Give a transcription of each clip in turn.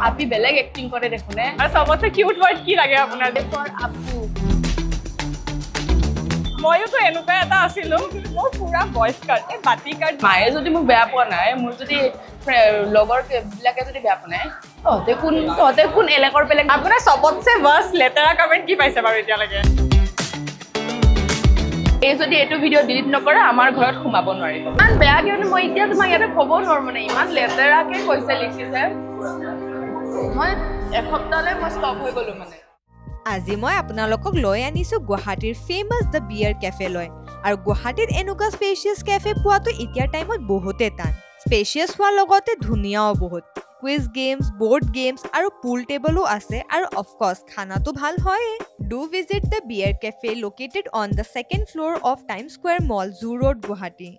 আপি বেলেগ এক্টিং কৰে দেখোনে আৰু সবতছে কিউট ওয়াৰ্ড কি লাগে আপোনাৰ ফৰ আপু মইতো এনেকুৱা এটা আছিলো মোৰ পুৰা ভয়েস কাট বাতি কাট মায়ে যদি মোক বেয়া পোৱা নাই মোৰ যদি লগৰ বিলাকে যদি বেয়া পোৱা নাই তহঁতে কোন এলেকৰ বেলেগ আপোনাৰ সবতছে ওয়াৰ্স্ট লেটাৰা কমেন্ট কি পাইছে বাৰু এতিয়ালৈকে এই যদি এইটো ভিডিও ডিলিট নকৰে আমাৰ ঘৰত সোমাব নোৱাৰিব ইমান বেয়া কিয়নো মই এতিয়া তোমাক ইয়াতে ক'ব নোৱাৰো মানে ইমান লেতেৰাকে কৈছে লিখিছে মই এসপ্তাহলৈ মই ষ্টপ হৈ গলো মানে আজি মই আপোনালোকক লৈ আনিছো গুৱাহাটীৰ ফেমাস দ্য বিয়াৰ কেফে লৈ আৰু গুৱাহাটীত এনেকুৱা স্পেচিয়াছ কেফে পোৱাটো এতিয়াৰ টাইমত বহুতে টান স্পেচিয়াছ হোৱাৰ লগতে ধুনীয়াও বহুত কুইজ গেমছ বোৰ্ড গেমছ আৰু পুল টেবলো আছে আৰু অফক'ৰ্ছ খানাটো ভাল হয় do visit the beer cafe located on the second floor of Time Square Mall Zoo Road Guwahati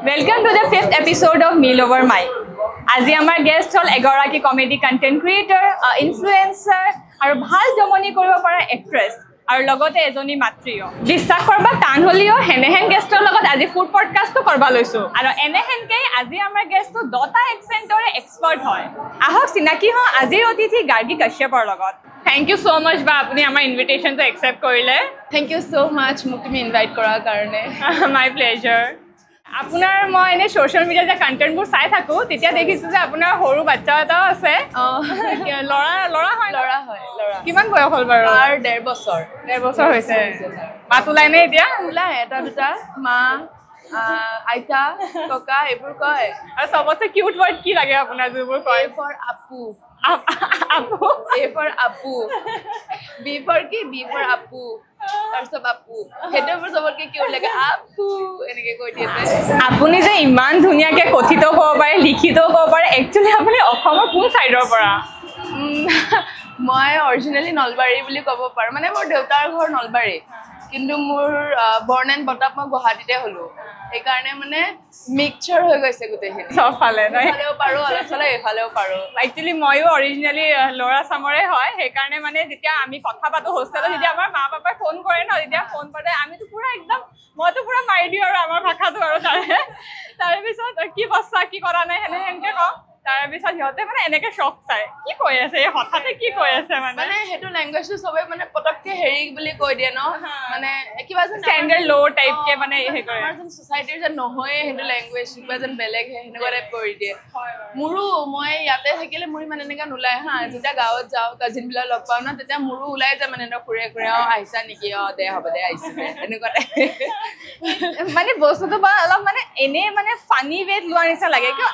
welcome to the 5th episode of Meal Over Mic আজি আমাৰ গেষ্ট হল এগৰাকী comedy content creator influencer আৰু ভাল জমনি কৰিব পৰা এক্ট্ৰেছ আৰু লগতে এজনী মাতৃও বিশ্বাস কৰবা টান হলিও হেনেহেন গেষ্টৰ লগত আজি ফুড পডকাষ্টটো কৰবা লৈছো আৰু এনেহেনকৈ আজি আমাৰ গেষ্টটো দটা এক্সেন্টৰে এক্সপাৰ্ট হয় আহক চিনাকি হওঁ আজিৰ অতিথি গাৰ্গী কাশ্যপৰ লগত থ্যাংক ইউ সো মাচ বা আপুনি আমাৰ ইনভিটেশনটো একসেপ্ট কৰিলে থেংক ইউ সো মাচ মোক তুমি ইনভাইট কৰাৰ কাৰণে মাই প্লেজাৰ আপোনাৰ মই এনে সোশ্যাল মিডিয়াত যে কন্টেন্টবোৰ চাই থাকো তেতিয়া দেখিছো যে আপোনাৰ সৰু বাচ্চা এটাও আছে লৰা হয় কিমান বয়স হ'ল বাৰু আৰু 1.5 বছৰ হৈছে মাত ওলাই নে এতিয়া ওলাই এটা দুটা মা আইতা ককা এইবোৰ কয় আৰু সবতছে কিউট ওয়াৰ্ড কি লাগে আপোনাৰ যিবোৰ কয় ফৰ আপু আপু A for আপু B for কি B for আপু তাৰপিছত আপু সেইটো মোৰ চবতকে কিউট লাগে আপু এনেকে কৈ দিয়ে আপুনি যে ইমান ধুনীয়াকে কথিত ক'ব পাৰে লিখিত ক'ব পাৰে একচুৱেলি আপুনি অসমৰ কোন চাইডৰ পৰা মই অৰিজিনেলি নলবাৰী বুলি ক'ব পাৰো মানে মোৰ দেউতাৰ ঘৰ নলবাৰী কিন্তু মোৰ বৰ্ণ এণ্ড বটাপ মই গুৱাহাটীতে হলো সেইকাৰণে মানে মিক্সচাৰ হৈ গৈছে গোটেইখিনি চবফালে এইফালেও পাৰো অলপ চলপ এইফালেও পাৰো একচুৱেলি ময়ো অৰিজিনেলি ল'ৰা চামৰে হয় সেইকাৰণে মানে যেতিয়া আমি কথা পাতো হোষ্টেলত যেতিয়া আমাৰ মা পাপাই ফোন কৰে ন তেতিয়া ফোন পাতে আমিতো পুৰা একদম মইতো পুৰা মাৰি দিওঁ আৰু আমাৰ ভাষাটো আৰু তাৰে পিছত কি বস্তা কি কৰা নাই সেনেকে কওঁ তাৰে পিছত সিহঁতে মানে এনেকে শক চাই কি কৈ আছে এই হঠাতে কি কৈ আছে মানে সেইটো লেংগুৱেজটো চবে মানে পটককে হেৰি বুলি কৈ দিয়ে ন মানে কিবা যেন ষ্টেণ্ডাৰ্ড ল' টাইপকে মানে হে কৰে আমাৰ যেন ছ'চাইটিৰ যেন নহয়ে সেইটো লেংগুৱেজ কিবা যেন বেলেগ সেনেকুৱা টাইপ কৰি দিয়ে মোৰো মই ইয়াতে থাকিলে মোৰ ইমান এনেকুৱা নোলায় হা যেতিয়া গাঁৱত যাওঁ কাজিনবিলাক লগ পাওঁ ন তেতিয়া মোৰো ওলাই যায় মানে ঘূৰে ঘূৰে আহিছা নেকি দে হ'ব দে আহিছে এনেকুৱা টাইপ মানে বস্তুটো বা অলপ মানে এনেই মানে ফানি ৱেত লোৱাৰ নিচিনা লাগে কিয়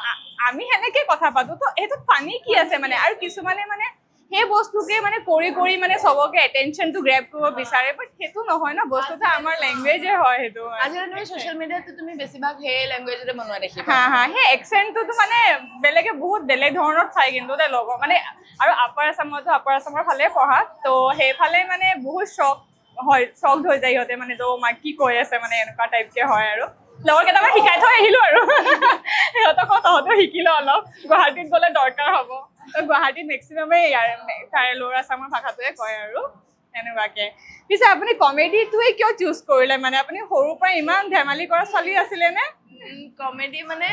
আমি সেনেকে কথা পাতো তো এইটো ফানি কি আছে মানে আৰু কিছুমানে মানে সেই বস্তুকে মানে কৰি মানে সবকে এটেনশনটো গ্ৰেব কৰিব বিচাৰে বাট সেইটো নহয় ন বস্তুটো আমাৰ লেংগুৱেজে হয় সেইটো আজিকালি তুমি সোশ্যাল মিডিয়াতো তুমি বেছিভাগ সেই লেংগুৱেজতে বনোৱা দেখিবা হা সেই একচেন্টটো মানে বেলেগে বহুত বেলেগ ধৰণত চাই কিন্তু দে লগ মানে আৰু আপাৰ আছামৰ ফালে পঢ়া তো সেইফালে মানে বহুত শক হৈ যায় সিহঁতে মানে তো মাক কি কৈ আছে মানে এনেকুৱা টাইপকে হয় আৰু লগৰ কেইটামান শিকাই থৈ আহিলো আৰু সিহঁতক তহঁতেও শিকিলো অলপ গুৱাহাটীত গ'লে দৰকাৰ হ'ব গুৱাহাটীত মেক্সিমামে তাৰে ল'ৰা আছামৰ ভাষাটোৱে কয় আৰু এনেকুৱাকে পিছে আপুনি কমেডিটোৱে কিয় চুজ কৰিলে মানে আপুনি সৰুৰ পৰা ইমান ধেমালি কৰা ছোৱালী আছিলে নে কমেডি মানে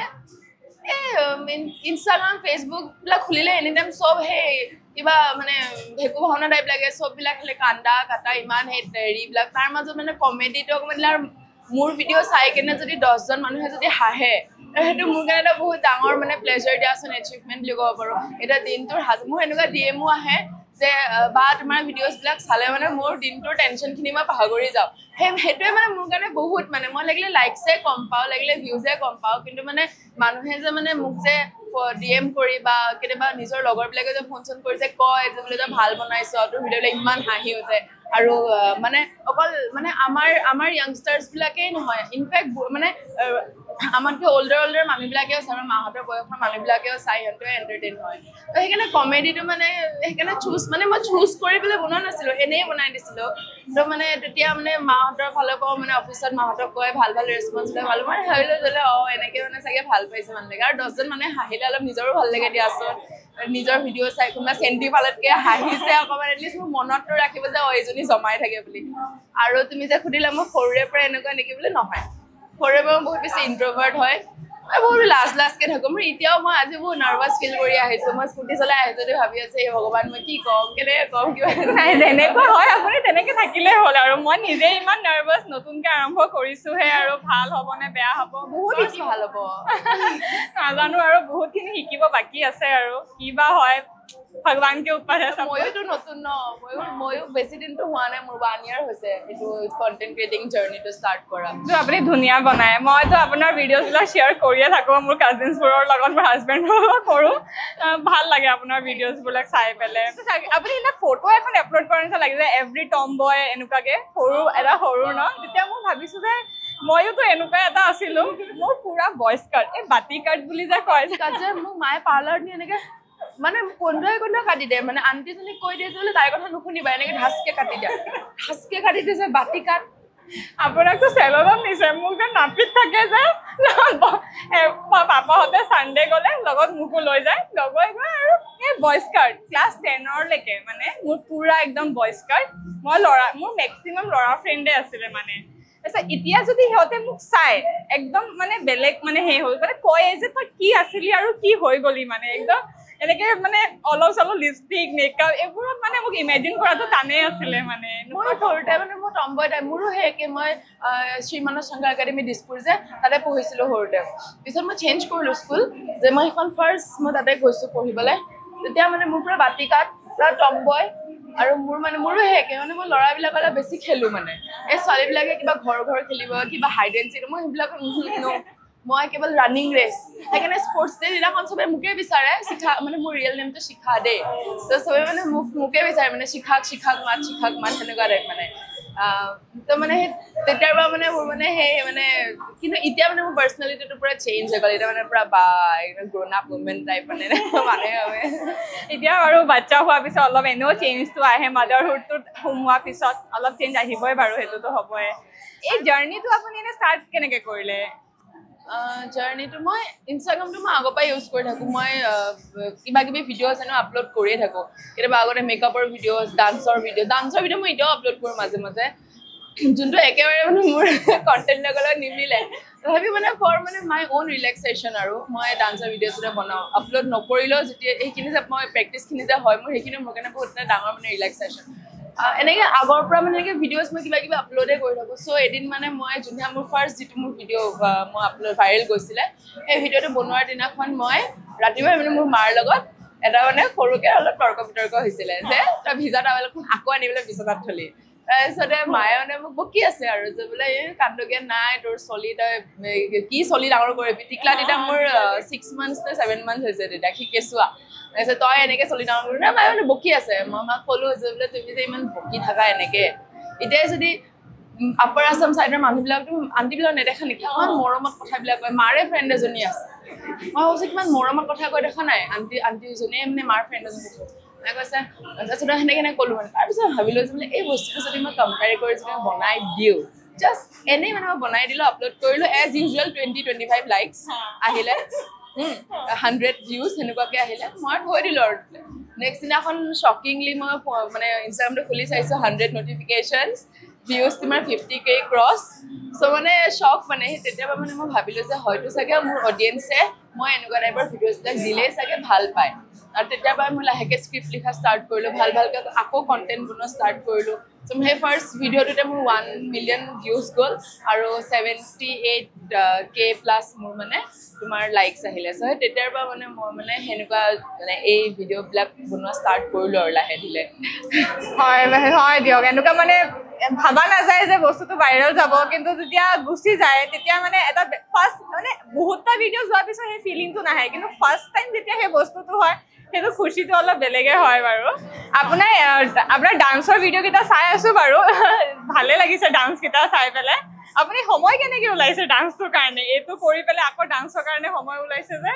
ইনষ্টাগ্ৰাম ফেচবুক বিলাক খুলিলে এনি টাইম চব সেই কিবা মানে ভেকু ভাওনা টাইপ লাগে চববিলাক খালি কান্দা কাটা ইমান সেই হেৰিবিলাক তাৰ মাজত মানে কমেডিটো অকণমান মোৰ ভিডিঅ' চাই কেনে যদি 10জন মানুহে যদি হাঁহে সেইটো মোৰ কাৰণে এটা বহুত ডাঙৰ মানে প্লেজাৰ দিয়াচোন এচিভমেণ্ট বুলি ক'ব পাৰোঁ এতিয়া দিনটোৰ মোৰ এনেকুৱা ডিএমও আহে যে বা তোমাৰ ভিডিঅ'ছবিলাক চালে মানে মোৰ দিনটোৰ টেনশ্যনখিনি মই পাহৰি যাওঁ সেইটোৱে মানে মোৰ কাৰণে বহুত মানে মই লাগিলে লাইকছে কম পাওঁ লাগিলে ভিউজে কম পাওঁ কিন্তু মানে মানুহে যে মানে মোক যে ডিএম কৰি বা কেতিয়াবা নিজৰ লগৰবিলাকে যে ফোন চোন কৰি যে কয় যে বোলে তই ভাল বনাইছ তোৰ ভিডিঅ'বিলাক ইমান হাঁহি উঠে আৰু মানে অকল মানে আমাৰ য়াংষ্টাৰ্ছবিলাকেই নহয় ইনফেক্ট মানে আমাতকৈ older মানুহবিলাকেও চাই আমাৰ মাহঁতৰ বয়সৰ মানুহবিলাকেও চাই সিহঁতেও এণ্টাৰটেইন হয় তো সেইকাৰণে কমেডিটো মানে সেইকাৰণে মই চুজ কৰি পেলাই বনোৱা নাছিলোঁ এনেই বনাই দিছিলোঁ তো মানে তেতিয়া মানে মাহঁতৰ ফালৰ পৰাও মানে অফিচত মাহঁতক কয় ভাল ৰেছপঞ্চ দিয়ে ভাল মই ভাবিলোঁ যে এনেকৈ মানে চাগে ভাল পাইছে মানুহবিলাকে আৰু 10জন মানে হাঁহিলে অলপ নিজৰো ভাল লাগে দিয়াচোন নিজৰ ভিডিঅ' চাই কোনোবা চেণ্টি ফালতকৈ হাঁহিছে অকণমান এটলিষ্ট মোৰ মনততো ৰাখিব যে এইজনী জমাই থাকে বুলি আৰু তুমি যে সুধিলা মই সৰুৰে পৰা এনেকুৱা নেকি বুলি নহয় সৰুৰে পৰা বহুত বেছি ইণ্ট্ৰভাৰ্ট হয় মই বহুত লাজকে থাকো মোৰ এতিয়াও মই আজি বহুত নাৰ্ভাছ ফিল কৰি আহিছো মই স্কুটি চলাই আহিছো যদি ভাবি আছে এই ভগৱান মই কি কম কেনেকে কম কিবা নাই যেনেকুৱা হয় আপুনি তেনেকে থাকিলে হ'ল আৰু মই নিজে ইমান নাৰ্ভাছ নতুনকে আৰম্ভ কৰিছোহে আৰু ভাল হ'ব নে বেয়া হ'ব বহুত বহুত ভাল হ'ব নাজানো আৰু বহুতখিনি শিকিব বাকী আছে আৰু কিবা হয় ভগৱানকে ওপৰত আছে ময়োতো নতুন ন ময়ো বেছি দিনটো হোৱা নাই মোৰ 1 year হৈছে এইটো কন্টেন্ট ক্ৰিয়েটিং জাৰ্নিটো ষ্টাৰ্ট কৰা তো আপুনি ধুনীয়া বনায় মইতো আপোনাৰ ভিডিঅ'বিলাক শ্বেয়াৰ কৰিয়ে থাকোঁ মোৰ কাজিনছবোৰৰ লগত মোৰ হাজবেণ্ডৰ লগত কৰোঁ ভাল লাগে আপোনাৰ ভিডিঅ'ছবিলাক চাই পেলাই আপুনি এতিয়া ফটো এখন আপলোড কৰাৰ নিচিনা লাগিছে এভৰি টম বয় এনেকুৱাকে সৰু ন তেতিয়া মই ভাবিছোঁ যে ময়োতো এনেকুৱা এটা আছিলোঁ মোৰ পুৰা বইচ কাট এই বাতি কাট বুলি যে কয় যে মোক মায়ে পাৰ্লাৰ নি এনেকে মানে কোনোৱে কাটি দিয়ে মানে আণ্টিজনীক কৈ দিয়ে যে তাইৰ কথা নুশুনিবা এনেকে ঢাচকে কাটি দিছে বাতি কাট আপোনাকতো চেলনত নিছে মোক যে নাপিত থাকে যে পাপাহঁতে চানডে গ'লে লগত মোকো লৈ যায় লগৰ গৈ আৰু এই বইচ কাট ক্লাছ 10লৈকে মানে মোৰ পুৰা একদম বইচ কাট মোৰ মেক্সিমাম ল'ৰা ফ্ৰেণ্ডে আছিলে মানে তাৰপিছত এতিয়া যদি সিহঁতে মোক চাই একদম মানে বেলেগ মানে সেই হ'ল মানে কয় যে তই কি আছিলি আৰু কি হৈ গ'লি মানে একদম এনেকে মানে অলপ চলপ লিপষ্টিক মেকআপ এইবোৰত মানে মোক ইমেজিন কৰাটো টানেই আছিলে মানে মোৰো সৰুতে মানে মোৰ টম্বয় টাইপ মোৰো সেই একে মই শ্ৰীমানস শংকৰ একাডেমি দিছপুৰ যে তাতে পঢ়িছিলোঁ সৰুতে পিছত মই চেঞ্জ কৰিলোঁ স্কুল যে মই সেইখন ফাৰ্ষ্ট মই তাতে গৈছোঁ পঢ়িবলৈ তেতিয়া মানে মোৰ পুৰা বাতি কাট পুৰা টম্বয় আৰু মোৰো সেই একে মানে মই ল'ৰাবিলাকৰ লগত বেছি খেলোঁ মানে এই ছোৱালীবিলাকে কিবা ঘৰ খেলিব কিবা হাইড এণ্ড চিক মই সেইবিলাক মই কেৱল ৰানিং ৰেচ সেইকাৰণে স্পৰ্টছ ডে দিনাখন চবে মোকে বিচাৰে শিখা মানে মোৰ ৰিয়েল নেমটো শিখা দে তো চবে মানে মোকে বিচাৰে মানে শিখাক মাত সেনেকুৱা টাইপ মানে তো মানে তেতিয়াৰ পৰা মানে মোৰ মানে সেই মানে কিন্তু এতিয়া মানে মোৰ পাৰ্চনেলিটিটো পুৰা চেঞ্জ হৈ গ'ল এতিয়া মানে পুৰা গ্ৰ'ন আপ উমেন টাইপ মানে মানুহে এতিয়া বাৰু বাচ্চা হোৱাৰ পিছত অলপ এনেও চেঞ্জটো আহে মাদাৰহুডটোত সোমোৱাৰ পিছত অলপ চেঞ্জ আহিবই বাৰু সেইটোতো হ'বই এই জাৰ্ণিটো আপুনি এনে ষ্টাৰ্ট কেনেকৈ কৰিলে জাৰ্ণিটো মই ইনষ্টাগ্ৰামটো মই আগৰ পৰাই ইউজ কৰি থাকোঁ মই কিবা কিবি ভিডিঅ'জ এনেও আপলোড কৰিয়ে থাকোঁ কেতিয়াবা আগতে মেকআপৰ ভিডিঅ'জ ডান্সৰ ভিডিঅ' মই এতিয়াও আপলোড কৰোঁ মাজে যোনটো একেবাৰে মানে মোৰ কণ্টেণ্টৰ লগত নিমিলে তথাপি মানে ফৰ মানে মাই অ'ন ৰিলেক্সেশ্যন আৰু মই ডান্সৰ ভিডিঅ'জ এটা বনাওঁ আপলোড নকৰিলেও যেতিয়া এইখিনি যে মই প্ৰেক্টিচখিনি যে হয় মোৰ সেইখিনি মোৰ কাৰণে বহুত ডাঙৰ মানে ৰিলেক্সেশ্যন এনেকৈ আগৰ পৰা মানে এনেকৈ ভিডিঅ'জ মই কিবা কিবি আপলোডে কৰি থাকোঁ চ' এদিন মানে মই যোনদিনা মোৰ ফাৰ্ষ্ট যিটো মোৰ ভিডিঅ' মই আপলোড ভাইৰেল গৈছিলে সেই ভিডিঅ'টো বনোৱাৰ দিনাখন মই ৰাতিপুৱাই মানে মোৰ মাৰ লগত এটা মানে সৰুকৈ অলপ তৰ্ক বিতৰ্ক হৈছিলে যে তই ভিজা টাৱেলখন আকৌ আনি পেলাই বিচনাত থলি তাৰপিছতে মায়ে মানে মোক বকি আছে আৰু যে বোলে এই কান্দগীয়া নাই তোৰ চলি তই কি চলি ডাঙৰ কৰিবি টিকলা তেতিয়া মোৰ 6 months নে 7 months হৈছে তেতিয়া সি কেঁচুৱা তাৰপিছত তই এনেকৈ চলি ডাঙৰ কৰিবি না মায়ে মানে বকি আছে মই মাক ক'লোঁ যে বোলে তুমি যে ইমান বকি থাকা এনেকৈ এতিয়া যদি আপাৰ আছাম চাইডৰ মানুহবিলাকতো আণ্টিবিলাক নেদেখা নেকি ইমান মৰমত কথাবিলাক কয় মাৰে ফ্ৰেণ্ড এজনী আছে মই ভাবিছোঁ কিমান মৰমত কথা কৈ দেখা নাই আণ্টিজনীয়ে মানে মাৰ ফ্ৰেণ্ড এজনী কৈছে তাৰপিছত সেনেকৈ ক'লোঁ মানে তাৰপিছত ভাবিলোঁ যে বোলে এই বস্তুটো যদি মই কম্পেয়াৰ কৰি যদি মই বনাই দিওঁ জাষ্ট এনেই মানে মই বনাই দিলোঁ আপলোড কৰিলোঁ এজ ইউজুৱেল 20-25 লাইকছ আহিলে 100 ভিউজ সেনেকুৱাকৈ আহিলে মই থৈ দিলোঁ আৰু নেক্সট দিনাখন শ্বকিংলি মই মানে ইনষ্টাগ্ৰামটো খুলি চাইছোঁ 100 নটিফিকেশ্যনছ ভিউজ তোমাৰ 50K ক্ৰছ চ' মানে শ্বক মানে তেতিয়াৰ পৰা মানে মই ভাবিলোঁ যে হয়তো চাগে মোৰ অডিয়েঞ্চে মই এনেকুৱা টাইপৰ ভিডিঅ'জবিলাক দিলেই চাগে ভাল পায় আৰু তেতিয়াৰ পৰা মই লাহেকৈ স্ক্ৰিপ্ট লিখা ষ্টাৰ্ট কৰিলোঁ ভালকৈ আকৌ কণ্টেণ্ট বনোৱা ষ্টাৰ্ট কৰিলোঁ চ' সেই ফাৰ্ষ্ট ভিডিঅ'টোতে মোৰ 1 million ভিউজ গ'ল আৰু 78K প্লাছ মোৰ মানে তোমাৰ লাইকছ আহিলে চ' সেই তেতিয়াৰ পৰা মানে মই মানে সেনেকুৱা মানে এই ভিডিঅ'বিলাক বনোৱা ষ্টাৰ্ট কৰিলোঁ আৰু লাহে ধিৰে হয় দিয়ক এনেকুৱা মানে ভাবা নাযায় যে বস্তুটো ভাইৰেল যাব কিন্তু যেতিয়া গুচি যায় তেতিয়া মানে এটা ফাৰ্ষ্ট মানে বহুতটা ভিডিঅ' যোৱাৰ পিছত সেই ফিলিংটো নাহে কিন্তু ফাৰ্ষ্ট টাইম যেতিয়া সেই বস্তুটো হয় সেইটো খুচিটো অলপ বেলেগে হয় বাৰু আপোনাৰ ডান্সৰ ভিডিঅ'কেইটা চাই আছোঁ বাৰু ভালে লাগিছে ডান্সকেইটা চাই পেলাই আপুনি সময় কেনেকৈ ওলাইছে ডান্সটোৰ কাৰণে এইটো কৰি পেলাই আকৌ ডান্সৰ কাৰণে সময় ওলাইছে যে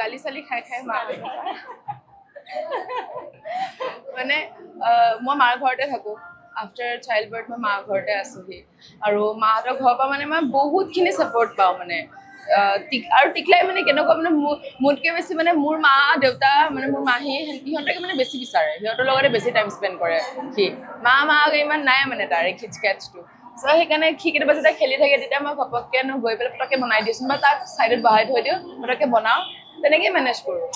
গালি চালি খাই মা মানে মই মাৰ ঘৰতে থাকোঁ আফটাৰ চাইল্ড বাৰ্থ মই মাৰ ঘৰতে আছোঁহি আৰু মাহঁতৰ ঘৰৰ পৰা মানে মই বহুতখিনি ছাপৰ্ট পাওঁ মানে আৰু টিকলাই মানে কেনেকুৱা মানে মোতকৈ বেছি মানে মোৰ মা দেউতা মানে মোৰ মাহী সিহঁতকে মানে বেছি বিচাৰে সিহঁতৰ লগতে বেছি টাইম স্পেণ্ড কৰে সি মা ইমান নাই মানে তাৰ এই খিচ কেচটো সো সেইকাৰণে সি কেতিয়াবা যেতিয়া খেলি থাকে তেতিয়া মই ঘপককে গৈ পেলাই পটককে বনাই দিছোঁ বা তাক চাইডত বহাই থৈ দিওঁ পটককে বনাওঁ তেনেকেই মেনেজ কৰোঁ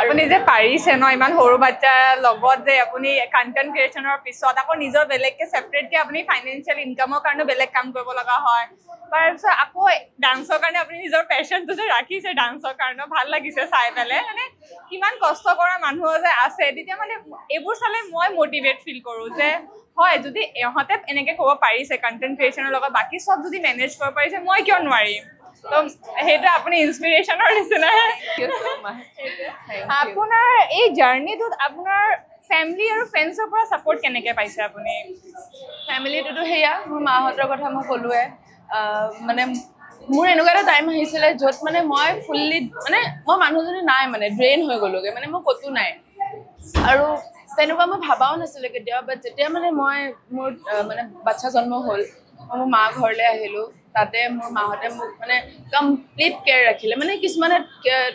আপুনি যে পাৰিছে ন ইমান সৰু বাচ্চাৰ লগত যে আপুনি কণ্টেণ্ট ক্ৰিয়েশ্যনৰ পিছত আকৌ নিজৰ বেলেগকে ছেপাৰেটকে আপুনি ফাইনেন্সিয়েল ইনকামৰ কাৰণে বেলেগ কাম কৰিব লগা হয় তাৰপিছত আকৌ ডান্সৰ কাৰণে আপুনি নিজৰ পেশ্যনটো যে ৰাখিছে ডান্সৰ কাৰণে ভাল লাগিছে চাই পেলাই মানে কিমান কষ্ট কৰা মানুহ যে আছে তেতিয়া মানে এইবোৰ চালে মই মটিভেট ফিল কৰোঁ যে হয় যদি ইহঁতে এনেকৈ ক'ব পাৰিছে কণ্টেণ্ট ক্ৰিয়েশ্যনৰ লগত বাকী চব যদি মেনেজ কৰিব পাৰিছে মই কিয় নোৱাৰিম তো সেইটো আপুনি ইনস্পিৰেশ্যনৰ নিচিনা আপোনাৰ এই জাৰ্ণিটোত আপোনাৰ ফেমিলি আৰু ফ্ৰেণ্ডছৰ পৰা ছাপোৰ্ট কেনেকৈ পাইছে আপুনি ফেমিলিটোতো সেয়া মোৰ মাহঁতৰ কথা মই ক'লোৱে মানে মোৰ এনেকুৱা এটা টাইম আহিছিলে য'ত মানে মই ফুল্লি মানে মই মানুহজনী নাই মানে ড্ৰেইন হৈ গ'লোগৈ মানে মই ক'তো নাই আৰু তেনেকুৱা মই ভাবাও নাছিলোঁ কেতিয়াও বাট যেতিয়া মানে মই মোৰ মানে বাচ্ছা জন্ম হ'ল মই মোৰ মা ঘৰলৈ আহিলোঁ তাতে মোৰ মাহঁতে মোক মানে কমপ্লিট কেয়াৰ ৰাখিলে মানে কিছুমানে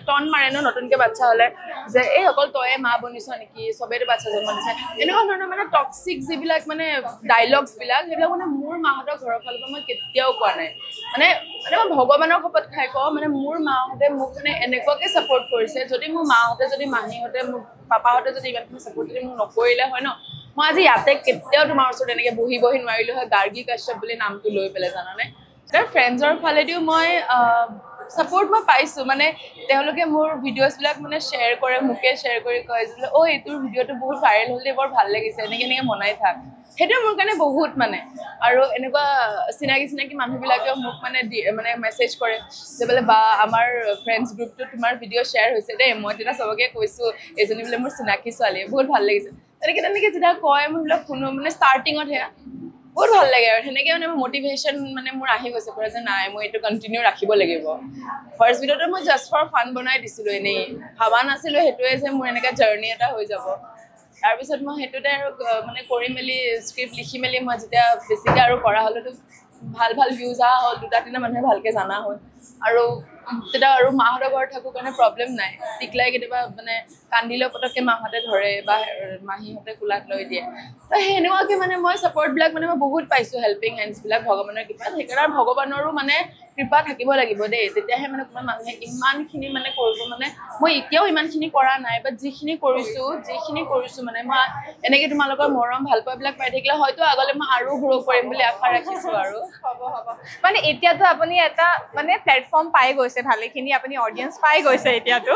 টন মাৰে ন নতুনকৈ বাচ্ছা হ'লে যে এই অকল তয়ে মা বনিছ নেকি চবেইতো বাচ্ছা জন্ম দিছে এনেকুৱা ধৰণৰ মানে টক্সিক যিবিলাক মানে ডাইলগছবিলাক সেইবিলাক মানে মোৰ মাহঁতৰ ঘৰৰ ফালৰ পৰা মই কেতিয়াও কোৱা নাই মানে মই ভগৱানৰ শপত খাই কওঁ মানে মোৰ মাহঁতে মোক মানে এনেকুৱাকৈ ছাপোৰ্ট কৰিছে যদি মোৰ মাহঁতে যদি মাহীহঁতে মোৰ পাপাহঁতে যদি ইমানখিনি ছাপোৰ্ট যদি মোক নকৰিলে হয় ন মই আজি ইয়াতে কেতিয়াও তোমাৰ ওচৰত এনেকৈ বহি নোৱাৰিলোঁ হয় গাৰ্গী কাশ্যপ বুলি নামটো লৈ পেলাই জানানে তাৰ ফ্ৰেণ্ডছৰ ফালেদিও মই ছাপোৰ্ট মই পাইছোঁ মানে তেওঁলোকে মোৰ ভিডিঅ'ছবিলাক মানে শ্বেয়াৰ কৰে মোকে শ্বেয়াৰ কৰি কয় যে ঐ তোৰ ভিডিঅ'টো বহুত ভাইৰেল হ'ল দেই বৰ ভাল লাগিছে এনেকৈ বনাই থাক সেইটোৱে মোৰ কাৰণে বহুত মানে আৰু এনেকুৱা চিনাকি মানুহবিলাকেও মোক মানে মেছেজ কৰে যে বোলে বা আমাৰ ফ্ৰেণ্ডছ গ্ৰুপটোত তোমাৰ ভিডিঅ' শ্বেয়াৰ হৈছে দেই মই তেতিয়া চবকে কৈছোঁ এজনী বোলে মোৰ চিনাকি ছোৱালী বহুত ভাল লাগিছে তেনেকৈ যেতিয়া কয় মই সেইবিলাক শুনো মানে ষ্টাৰ্টিঙত সেয়া বহুত ভাল লাগে আৰু সেনেকৈ মানে মটিভেশ্যন মানে মোৰ আহি গৈছে পৰা যে নাই মই এইটো কণ্টিনিউ ৰাখিব লাগিব ফাৰ্ষ্ট ভিডিঅ'টো মই জাষ্ট ফৰ ফান বনাই দিছিলোঁ এনেই ভাবা নাছিলোঁ সেইটোৱে যে মোৰ এনেকুৱা জাৰ্ণি এটা হৈ যাব তাৰপিছত মই সেইটোতে আৰু মানে কৰি মেলি স্ক্ৰিপ্ট লিখি মেলি মই যেতিয়া বেছিকৈ আৰু কৰা হ'লেতো ভাল ভিউজ অহা হ'ল 2-3 মানুহে ভালকৈ জানা হ'ল আৰু তেতিয়া আৰু মাহঁতৰ ঘৰত থাকোঁ কাৰণে প্ৰব্লেম নাই টিকলাই কেতিয়াবা মানে কান্দিলেও পটককৈ মাহঁতে ধৰে বা মাহীহঁতে কোলাত লৈ দিয়ে তো সেনেকুৱাকৈ মানে মই ছাপৰ্টবিলাক মানে মই বহুত পাইছোঁ হেল্পিং হেণ্ডছবিলাক ভগৱানৰ কৃপাত সেইকাৰণে ভগৱানৰো মানে কৃপা থাকিব লাগিব দেই তেতিয়াহে মানে কোনো মানুহে ইমানখিনি মানে কৰিব মানে মই এতিয়াও ইমানখিনি কৰা নাই বাট যিখিনি কৰিছোঁ মানে মই এনেকৈ তোমালোকৰ মৰম ভালপোৱাবিলাক পাই থাকিলে হয়তো আগলৈ মই আৰু গ্ৰ' কৰিম বুলি আশা ৰাখিছোঁ আৰু হ'ব মানে এতিয়াতো আপুনি এটা মানে প্লেটফৰ্ম পাই গৈছে ভালেখিনি আপুনি অডিয়েঞ্চ পাই গৈছে এতিয়াতো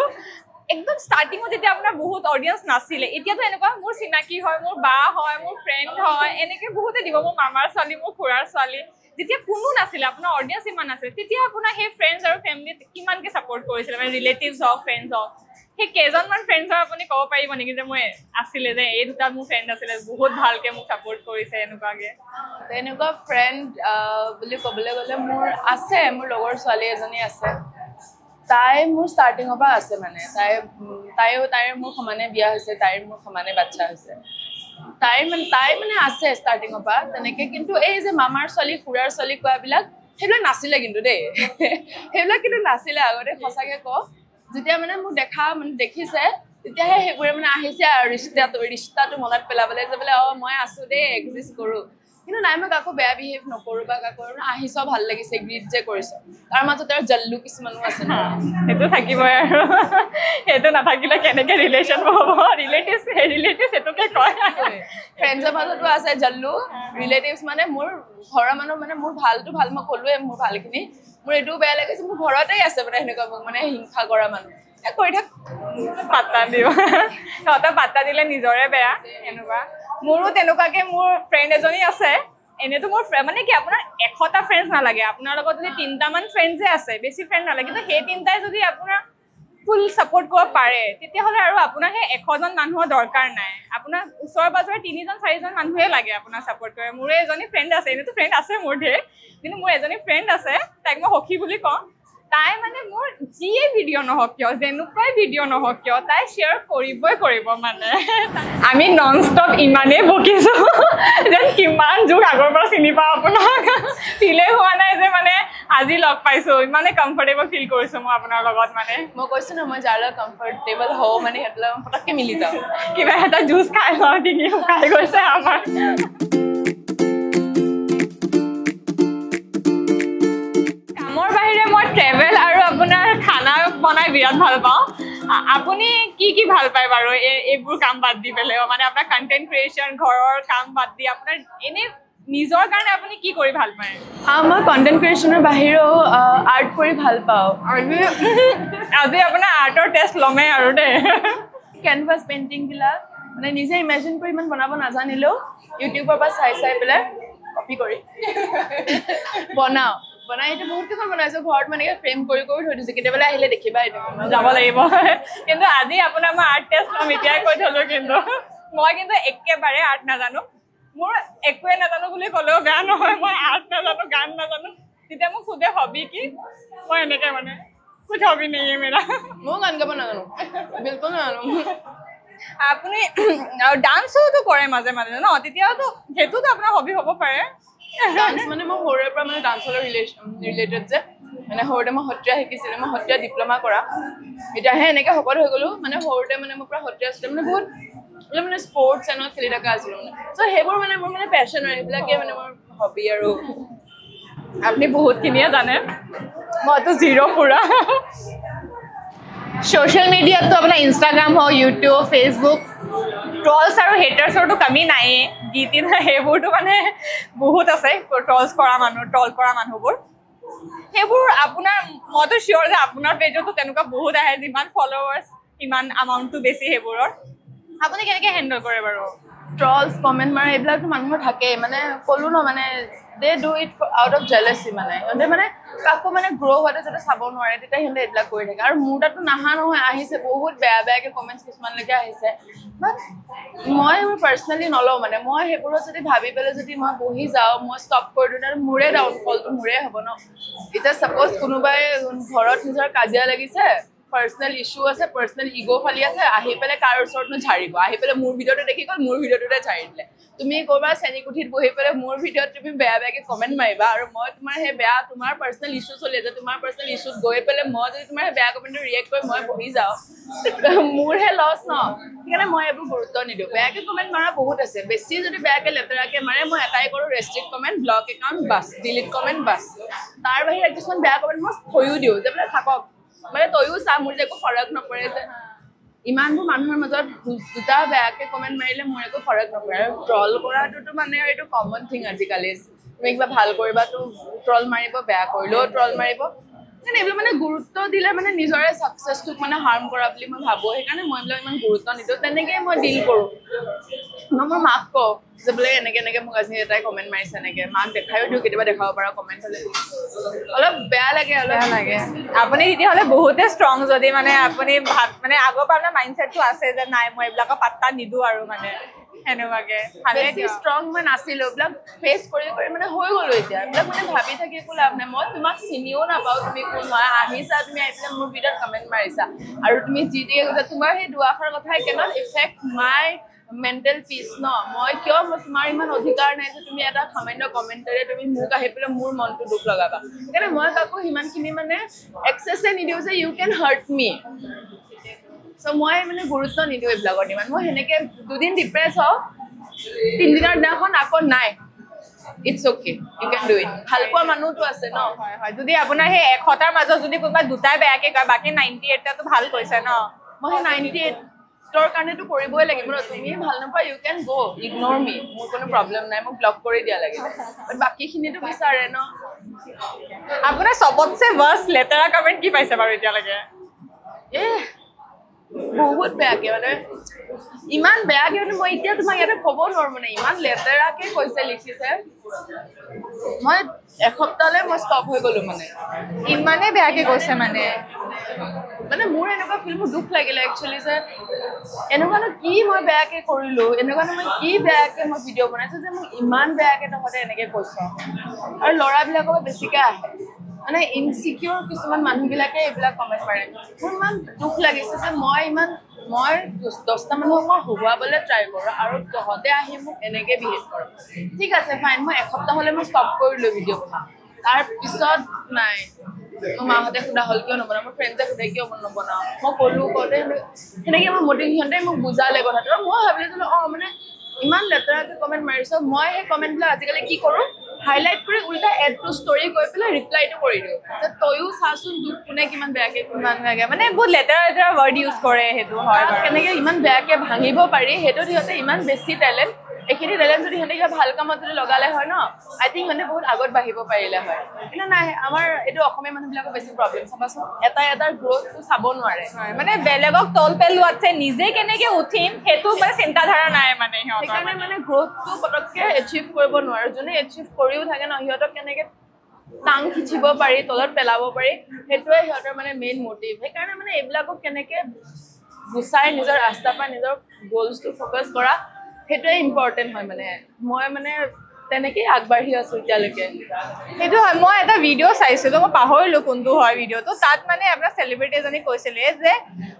একদম ষ্টাৰ্টিঙত যেতিয়া আপোনাৰ বহুত অডিয়েঞ্চ নাছিলে এতিয়াতো এনেকুৱা মোৰ চিনাকি হয় মোৰ বা হয় মোৰ ফ্ৰেণ্ড হয় এনেকৈ বহুতে দিব মোৰ মামাৰ ছোৱালী মোৰ খুৰাৰ ছোৱালী যেতিয়া কোনো নাছিলে আপোনাৰ অডিয়েঞ্চ ইমান নাছিলে তেতিয়া আপোনাৰ সেই ফ্ৰেণ্ডছ আৰু ফেমিলিত কিমানকৈ ছাপোৰ্ট কৰিছিলে মানে ৰিলেটিভছ হওক ফ্ৰেণ্ডছ হওক সেই কেইজনমান ফ্ৰেণ্ডছৰ আপুনি ক'ব পাৰিব নেকি যে মই আছিলে যে এই দুটা মোৰ ফ্ৰেণ্ড আছিলে বহুত ভালকৈ মোক ছাপোৰ্ট কৰিছে এনেকুৱাকৈ তেনেকুৱা ফ্ৰেণ্ড বুলি ক'বলৈ গ'লে মোৰ আছে মোৰ লগৰ ছোৱালী এজনী আছে তাই মোৰ ষ্টাৰ্টিঙৰ পৰা আছে মানে তাইৰ মোৰ সমানে বিয়া হৈছে তাইৰ মোৰ সমানে বাচ্ছা হৈছে তাই মানে আছে ষ্টাৰ্টিঙৰ পৰা তেনেকৈ কিন্তু এই যে মামাৰ ছোৱালী খুৰাৰ ছোৱালী কোৱাবিলাক সেইবিলাক নাছিলে কিন্তু দেই সেইবিলাক কিন্তু নাছিলে আগতে সঁচাকৈ কওঁ যেতিয়া মানে মোক দেখিছে তেতিয়াহে সেইবোৰে মানে আহিছে আৰু ৰিষ্টাটো মনত পেলাবলৈ যে বোলে মই আছোঁ দেই এক্সিষ্ট কৰোঁ কিন্তু নাই মই কাকো বেয়া বিহেভ নকৰোঁ বা কাকো আহিছ ভাল লাগিছে গ্ৰীট যে কৰিছ তাৰ মাজতে আৰু জল্লু কিছুমানো আছে ন সেইটো থাকিবই আৰু সেইটো নাথাকিলে কেনেকৈ ৰিলেশ্যন হ'ব ৰিলেটিভছ সেইটোকে কয় ফ্ৰেণ্ডছৰ মাজতো আছে জল্লু ৰিলেটিভছ মানে মোৰ ঘৰৰ মানুহ মানে মোৰ ভালটো ভাল মই ক'লোৱে মোৰ ভালখিনি মোৰ এইটোও বেয়া লাগিছে মোৰ ঘৰতেই আছে মানে সেনেকুৱা মোক মানে হিংসা কৰা মানুহ কৰি থাক পাত্তা দিব সিহঁতে পাত্তা দিলে নিজৰে বেয়া এনেকুৱা মোৰো তেনেকুৱাকৈ মোৰ ফ্ৰেণ্ড এজনী আছে এনেইতো মোৰ মানে কি আপোনাৰ 100টা ফ্ৰেণ্ডছ নালাগে আপোনাৰ লগত যদি 3টামান ফ্ৰেণ্ডছে আছে বেছি ফ্ৰেণ্ড নালাগে কিন্তু সেই 3টাই যদি আপোনাৰ ফুল ছাপোৰ্ট কৰিব পাৰে তেতিয়াহ'লে আৰু আপোনাৰ সেই 100জন মানুহৰ দৰকাৰ নাই আপোনাৰ ওচৰে পাজৰে 3-4জন মানুহে লাগে আপোনাৰ ছাপোৰ্ট কৰে মোৰ এজনী ফ্ৰেণ্ড আছে এনেইতো ফ্ৰেণ্ড আছে মোৰ ঢেৰ কিন্তু মোৰ এজনী ফ্ৰেণ্ড আছে তাইক মই সখী বুলি কওঁ তাই মানে মোৰ যিয়ে ভিডিঅ' নহওক কিয় যেনেকুৱাই ভিডিঅ' নহওক কিয় তাই শ্বেয়াৰ কৰিব মানে আমি নন ষ্টপ ইমানেই বকিছোঁ যেন কিমান যুগ আগৰ পৰা চিনি পাওঁ আপোনাক ফিলে হোৱা নাই যে মানে আজি লগ পাইছোঁ ইমানে কমফৰ্টেবল ফিল কৰিছোঁ মই আপোনাৰ লগত মানে মই কৈছোঁ ন মই যাৰ লগত কমফৰ্টেবল হওঁ মানে সিহঁতৰ লগত পটককৈ মিলি যাওঁ কিবা এটা জুচ খাই লওঁ ডিঙি শুকাই গৈছে আমাৰ বনাই বিৰাট ভাল পাওঁ আপুনি কি ভাল পায় বাৰু এইবোৰ কাম বাদ দি পেলাই মানে আপোনাৰ কন্টেন্ট ক্ৰিয়েচন ঘৰৰ কাম বাদ দি আপোনাৰ এনে নিজৰ কাৰণে আপুনি কি কৰি ভাল পায় মই কন্টেন্ট ক্ৰিয়েচনৰ বাহিৰেও আৰ্ট কৰি ভাল পাওঁ আজি আপোনাৰ আৰ্টৰ টেষ্ট ল'মে আৰু দেই কেনভাছ পেইণ্টিংবিলাক মানে নিজে ইমেজিন কৰি ইমান বনাব নাজানিলেও ইউটিউবৰ পৰা চাই পেলাই কপি কৰি বনাই এইটো বহুত কেইখন বনাইছো ঘৰত মানে ফ্ৰেম কৰি থৈ দিছো কেতিয়াবা আহিলে দেখিবা এইটো যাব লাগিব কিন্তু আজি আপোনাৰ মই আৰ্ট টেষ্ট ল'ম এতিয়াই কৈ থলো কিন্তু মই কিন্তু একেবাৰে আৰ্ট নাজানো মোৰ একোৱে নাজানো বুলি ক'লেও বেয়া নহয় মই আৰ্ট নাজানো গান নাজানো তেতিয়া মোক সোধে হবি কি মই এনেকৈ মানে কুছ হবি নেই মেৰা মই গান গাব নাজানো বিলকুল নাজানো আপুনি ডান্সোতো কৰে মাজে মাজে ন তেতিয়াতো সেইটোতো আপোনাৰ হবি হ'ব পাৰে ডান্স মানে মই সৰুৰে পৰা মানে ডান্সৰ ৰিলেটেড যে মানে সৰুতে মই সত্ৰীয়া শিকিছিলোঁ মই সত্ৰীয়া ডিপ্ল'মা কৰা এতিয়াহে এনেকৈ শকত হৈ গ'লো মানে সৰুতে মানে মোৰ পৰা সত্ৰীয়া আছিলে মানে বহুত মানে স্পৰ্টছ এনত খেলি থকা আছিলোঁ মানে চ' সেইবোৰ মানে মোৰ মানে পেশ্যন আৰু এইবিলাকে মানে মোৰ হবি আৰু আপুনি বহুতখিনিয়ে জানে মইতো জিৰ' পুৰা ছ'চিয়েল মিডিয়াততো আপোনাৰ ইনষ্টাগ্ৰাম হওক ইউটিউব ফেচবুক ট্ৰলছ আৰু হেটাৰ্ছৰতো কামি নায়েই গীতি সেইবোৰতো মানে বহুত আছে ট্ৰল কৰা মানুহবোৰ সেইবোৰ আপোনাৰ মইতো চিয়'ৰ যে আপোনাৰ পেজতো তেনেকুৱা বহুত আহে যিমান ফলোৱাৰ্ছ ইমান এমাউণ্টটো বেছি সেইবোৰৰ আপুনি কেনেকৈ হেণ্ডেল কৰে বাৰু ট্ৰলছ কমেণ্ট মাৰে এইবিলাকতো মানুহৰ থাকেই মানে ক'লো ন মানে they do it out of জেলাচি মানে সিহঁতে মানে কাকো মানে গ্ৰ' হোৱাতে যাতে চাব নোৱাৰে তেতিয়া সিহঁতে এইবিলাক কৰি থাকে আৰু মোৰ তাততো নাহা নহয় আহিছে বহুত বেয়াকৈ কমেণ্টছ কিছুমানলৈকে আহিছে বাট মই এইবোৰ পাৰ্চনেলি নলওঁ মানে মই সেইবোৰত যদি ভাবি পেলাই যদি মই বহি যাওঁ মই ষ্টপ কৰি দিওঁ তেতিয়া মোৰে ডাউনফলটো মোৰে হ'ব ন এতিয়া ছাপ'জ কোনোবাই ঘৰত নিজৰ কাজিয়া লাগিছে পাৰ্চনেল ইছ্যু আছে পাৰ্চনেল ইগ' ফালি আছে আহি পেলাই কাৰ ওচৰতনো ঝাৰিব আহি পেলাই মোৰ ভিডিঅ'টো দেখি গ'ল মোৰ ভিডিঅ'টোতে ঝাৰি দিলে তুমি ক'ৰবাত চেনীকুঠিত বহি পেলাই মোৰ ভিডিঅ'ত তুমি বেয়াকৈ কমেণ্ট মাৰিবা আৰু মই তোমাৰ সেই বেয়া তোমাৰ পাৰ্চনেল ইছ্যু চলি আছে তোমাৰ পাৰ্চনেল ইছ্যুত গৈ পেলাই মই যদি তোমাৰ সেই বেয়া কমেণ্টটো ৰিয়েক্ট কৰি মই বহি যাওঁ মোৰহে লছ ন সেইকাৰণে মই এইবোৰ গুৰুত্ব নিদিওঁ বেয়াকৈ কমেণ্ট মাৰা বহুত আছে বেছি যদি বেয়াকৈ লেতেৰাকৈ মাৰে মই এটাই কৰোঁ restrict comment block account bus delete comment bus তাৰ বাহিৰে কিছুমান বেয়া কমেণ্ট মই থৈও দিওঁ যে বোলে থাকক মানে তয়ো চা মোৰ যে একো ফৰক নপৰে যে ইমানবোৰ মানুহৰ মাজত দুটা বেয়াকৈ কমেণ্ট মাৰিলে মোৰ একো ফৰক নপৰে আৰু ট্ৰল কৰাটোতো মানে এইটো কমন থিং আজিকালি তুমি কিবা ভাল কৰিবাতো ট্ৰল মাৰিব বেয়া কৰিলেও ট্ৰল মাৰিব কিন্তু এইবিলাক মানে গুৰুত্ব দিলে মানে নিজৰে ছাকচেছটোক মানে হাৰ্ম কৰা বুলি মই ভাবোঁ সেইকাৰণে মই এইবিলাক ইমান গুৰুত্ব নিদিওঁ তেনেকৈয়ে মই ডিল কৰোঁ মই মোৰ মাক কওঁ যে বোলে এনেকৈ মোক আজি এটাই কমেণ্ট মাৰিছে এনেকৈ মাক দেখায়ো দিওঁ কেতিয়াবা দেখাব পাৰা কমেণ্ট হ'লে অলপ বেয়া লাগে আপুনি তেতিয়াহ'লে বহুতে ষ্ট্ৰং যদি মানে আপুনি মানে আগৰ পৰা আপোনাৰ মাইণ্ডছেটটো আছে যে নাই মই এইবিলাকৰ পাত্তা নিদিওঁ আৰু মানে সেনেকুৱাকৈ বেছি ষ্ট্ৰং মই নাছিলোঁ এইবিলাক ফেচ কৰি মানে হৈ গ'লো এতিয়া এইবিলাক মানে ভাবি থাকি একো লাভ নাই মই তোমাক চিনিও নাপাওঁ তুমি কোন হয় আহিছা তুমি আহি পেলাই মোৰ ভিডিঅ'ত কমেণ্ট মাৰিছা আৰু তুমি যি দিয়ে কৈছা তোমাৰ সেই দুআষাৰ কথাই কেনট ইফেক্ট মাই মেণ্টেল পিচ ন মই কিয় মই তোমাৰ ইমান অধিকাৰ নাই যে তুমি এটা সামান্য কমেণ্টেৰে তুমি মোক আহি পেলাই মোৰ মনটো দুখ লগাবা সেইকাৰণে মই কাকো সিমানখিনি মানে এক্সেছে নিদিওঁ যে ইউ কেন হাৰ্ট মি চ' মই মানে গুৰুত্ব নিদিওঁ এইবিলাকত ইমান মই সেনেকৈ দুদিন ডিপ্ৰেছ হওঁ 3 দিনৰ দিনাখন আকৌ নাই it's okay you can do it ভাল পোৱা মানুহটো আছে ন হয় যদি আপোনাৰ সেই 100টাৰ মাজত যদি কোনোবা দুটাই বেয়াকৈ কয় বাকী 98টাতো ভাল কৈছে ন মই সেই 98ৰ কাৰণেতো কৰিবই লাগিব ন তুমি ভাল নোপোৱা ইউ কেন গ' ইগন'ৰ মি মোৰ কোনো প্ৰব্লেম নাই মোক ব্লক কৰি দিয়া লাগে বাট বাকীখিনিতো বিচাৰে ন আপোনাৰ চবতছে ৱৰ্ষ্ট লেতেৰা কমেণ্ট কি পাইছে বাৰু এতিয়ালৈকে বহুত বেয়াকৈ মানে ইমান বেয়াকৈ মানে মই এতিয়া তোমাক ইয়াতে ক'ব নোৱাৰোঁ মানে ইমান লেতেৰাকৈ কৈছে লিখিছে মই এসপ্তাহলৈ মই ষ্টপ হৈ গ'লোঁ মানে ইমানেই বেয়াকৈ কৈছে মানে মোৰ এনেকুৱা ফিল মোৰ দুখ লাগিলে একচুৱেলি যে এনেকুৱানো কি মই বেয়াকৈ কৰিলোঁ এনেকুৱানো মই কি বেয়াকৈ মই ভিডিঅ' বনাইছোঁ যে মোক ইমান বেয়াকৈ তহঁতে এনেকৈ কৈছ আৰু ল'ৰাবিলাকৰ বেছিকৈ আহে মানে ইনচিকিউৰ কিছুমান মানুহবিলাকে এইবিলাক কমেণ্ট মাৰে মোৰ ইমান দুখ লাগিছে যে মই 10টা মানুহক মই হুৱাবলৈ ট্ৰাই কৰোঁ আৰু তহঁতে আহি মোক এনেকৈ বিহেভ কৰোঁ ঠিক আছে ফাইন মই এসপ্তাহলৈ মই ষ্টপ কৰিলোঁ ভিডিঅ' বনাওঁ তাৰপিছত নাই মোৰ মাহঁতে সোধা হ'ল কিয় নবনাওঁ মোৰ ফ্ৰেণ্ডে সোধে কিয় নবনাওঁ মই ক'লোঁ কওঁতে সেনেকৈ মই সিহঁতে মোক বুজালে কথাটো মই ভাবিলোঁ যে মানে ইমান লেতেৰাকৈ কমেণ্ট মাৰিছ মই সেই কমেণ্টবিলাক আজিকালি কি কৰোঁ হাইলাইট কৰি উল্টা এডটো ষ্টৰি কৈ পেলাই ৰিপ্লাইটো কৰি দিওঁ যে তয়ো চাচোন দুখ কোনে কিমান বেয়াকে মানে বহুত লেতেৰা লেতেৰা ৱৰ্ড ইউজ কৰে সেইটো হয় বাৰু কেনেকে ইমান বেয়াকে ভাঙিব পাৰি সেইটো সিহঁতে ইমান বেছি টেলেণ্ট এইখিনি টেলেণ্ট যদি সিহঁতে কিবা ভাল কামত যদি লগালে হয় ন আই থিংক সিহঁতে বহুত আগত বাঢ়িব পাৰিলে হয় কিন্তু নাই আমাৰ এইটো অসমীয়া মানুহবিলাকৰ বেছি প্ৰব্লেম চাবাচোন এটাৰ গ্ৰথটো চাব নোৱাৰে মানে বেলেগক তল পেলোৱাতছে নিজে কেনেকে উঠিম সেইটো মানে চিন্তাধাৰা নাই মানে সিহঁতৰ সেইকাৰণে মানে গ্ৰথটো পটককে এচিভ কৰিব নোৱাৰে যোনে এচিভ কৰিও থাকে ন সিহঁতক কেনেকে টাং খিচিব পাৰি তলত পেলাব পাৰি সেইটোৱে সিহঁতৰ মানে মেইন মটিভ সেইকাৰণে মানে এইবিলাকক কেনেকে গুচাই নিজৰ ৰাস্তাৰ পৰা নিজৰ গ'লছটো ফ'কাছ কৰা সেইটোৱে ইম্পৰ্টেণ্ট হয় মানে মই মানে তেনেকেই আগবাঢ়ি আছো এতিয়ালৈকে সেইটো হয় মই এটা ভিডিঅ' চাইছিলো মই পাহৰিলো কোনটো হয় ভিডিঅ'টো তাত মানে আপোনাৰ চেলিব্ৰিটি এজনী কৈছিলে যে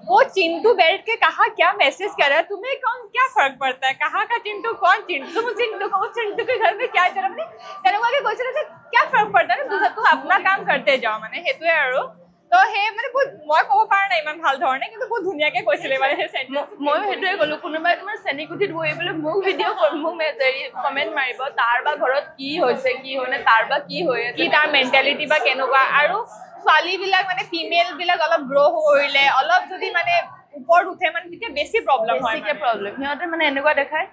वो चिंटू बैठ के कहा क्या मैसेज कर रहा है तुम्हें कौन क्या फर्क पड़ता है कहाँ का चिंटू कौन चिंटू तुम चिंटू को चिंटू के घर में क्या चल रहा है तेरे को কৈছিলে যে क्या फर्क पड़ता है ना तू अपना काम करते जाओ মানে সেইটোৱে আৰু তো সেই মানে বহুত মই ক'ব পৰা নাই ইমান ভাল ধৰণে কিন্তু বহুত ধুনীয়াকে কৈছিলে মানে সেই চেণ্টেন্স ময়ো সেইটোৱে ক'লো কোনোবাই তোমাৰ চেনিকুঠিত বহি পেলাই মোক ভিডিঅ' মোক কমেণ্ট মাৰিব তাৰ বা ঘৰত কি হৈছে কি হোৱা নাই তাৰ বা কি হৈ আছে কি তাৰ মেণ্টেলিটি বা কেনেকুৱা আৰু ছোৱালীবিলাক মানে ফিমেল বিলাক অলপ গ্ৰ' কৰিলে অলপ যদি মানে ওপৰত উঠে মানে তেতিয়া বেছি প্ৰব্লেম হয় প্ৰব্লেম সিহঁতে মানে এনেকুৱা দেখায়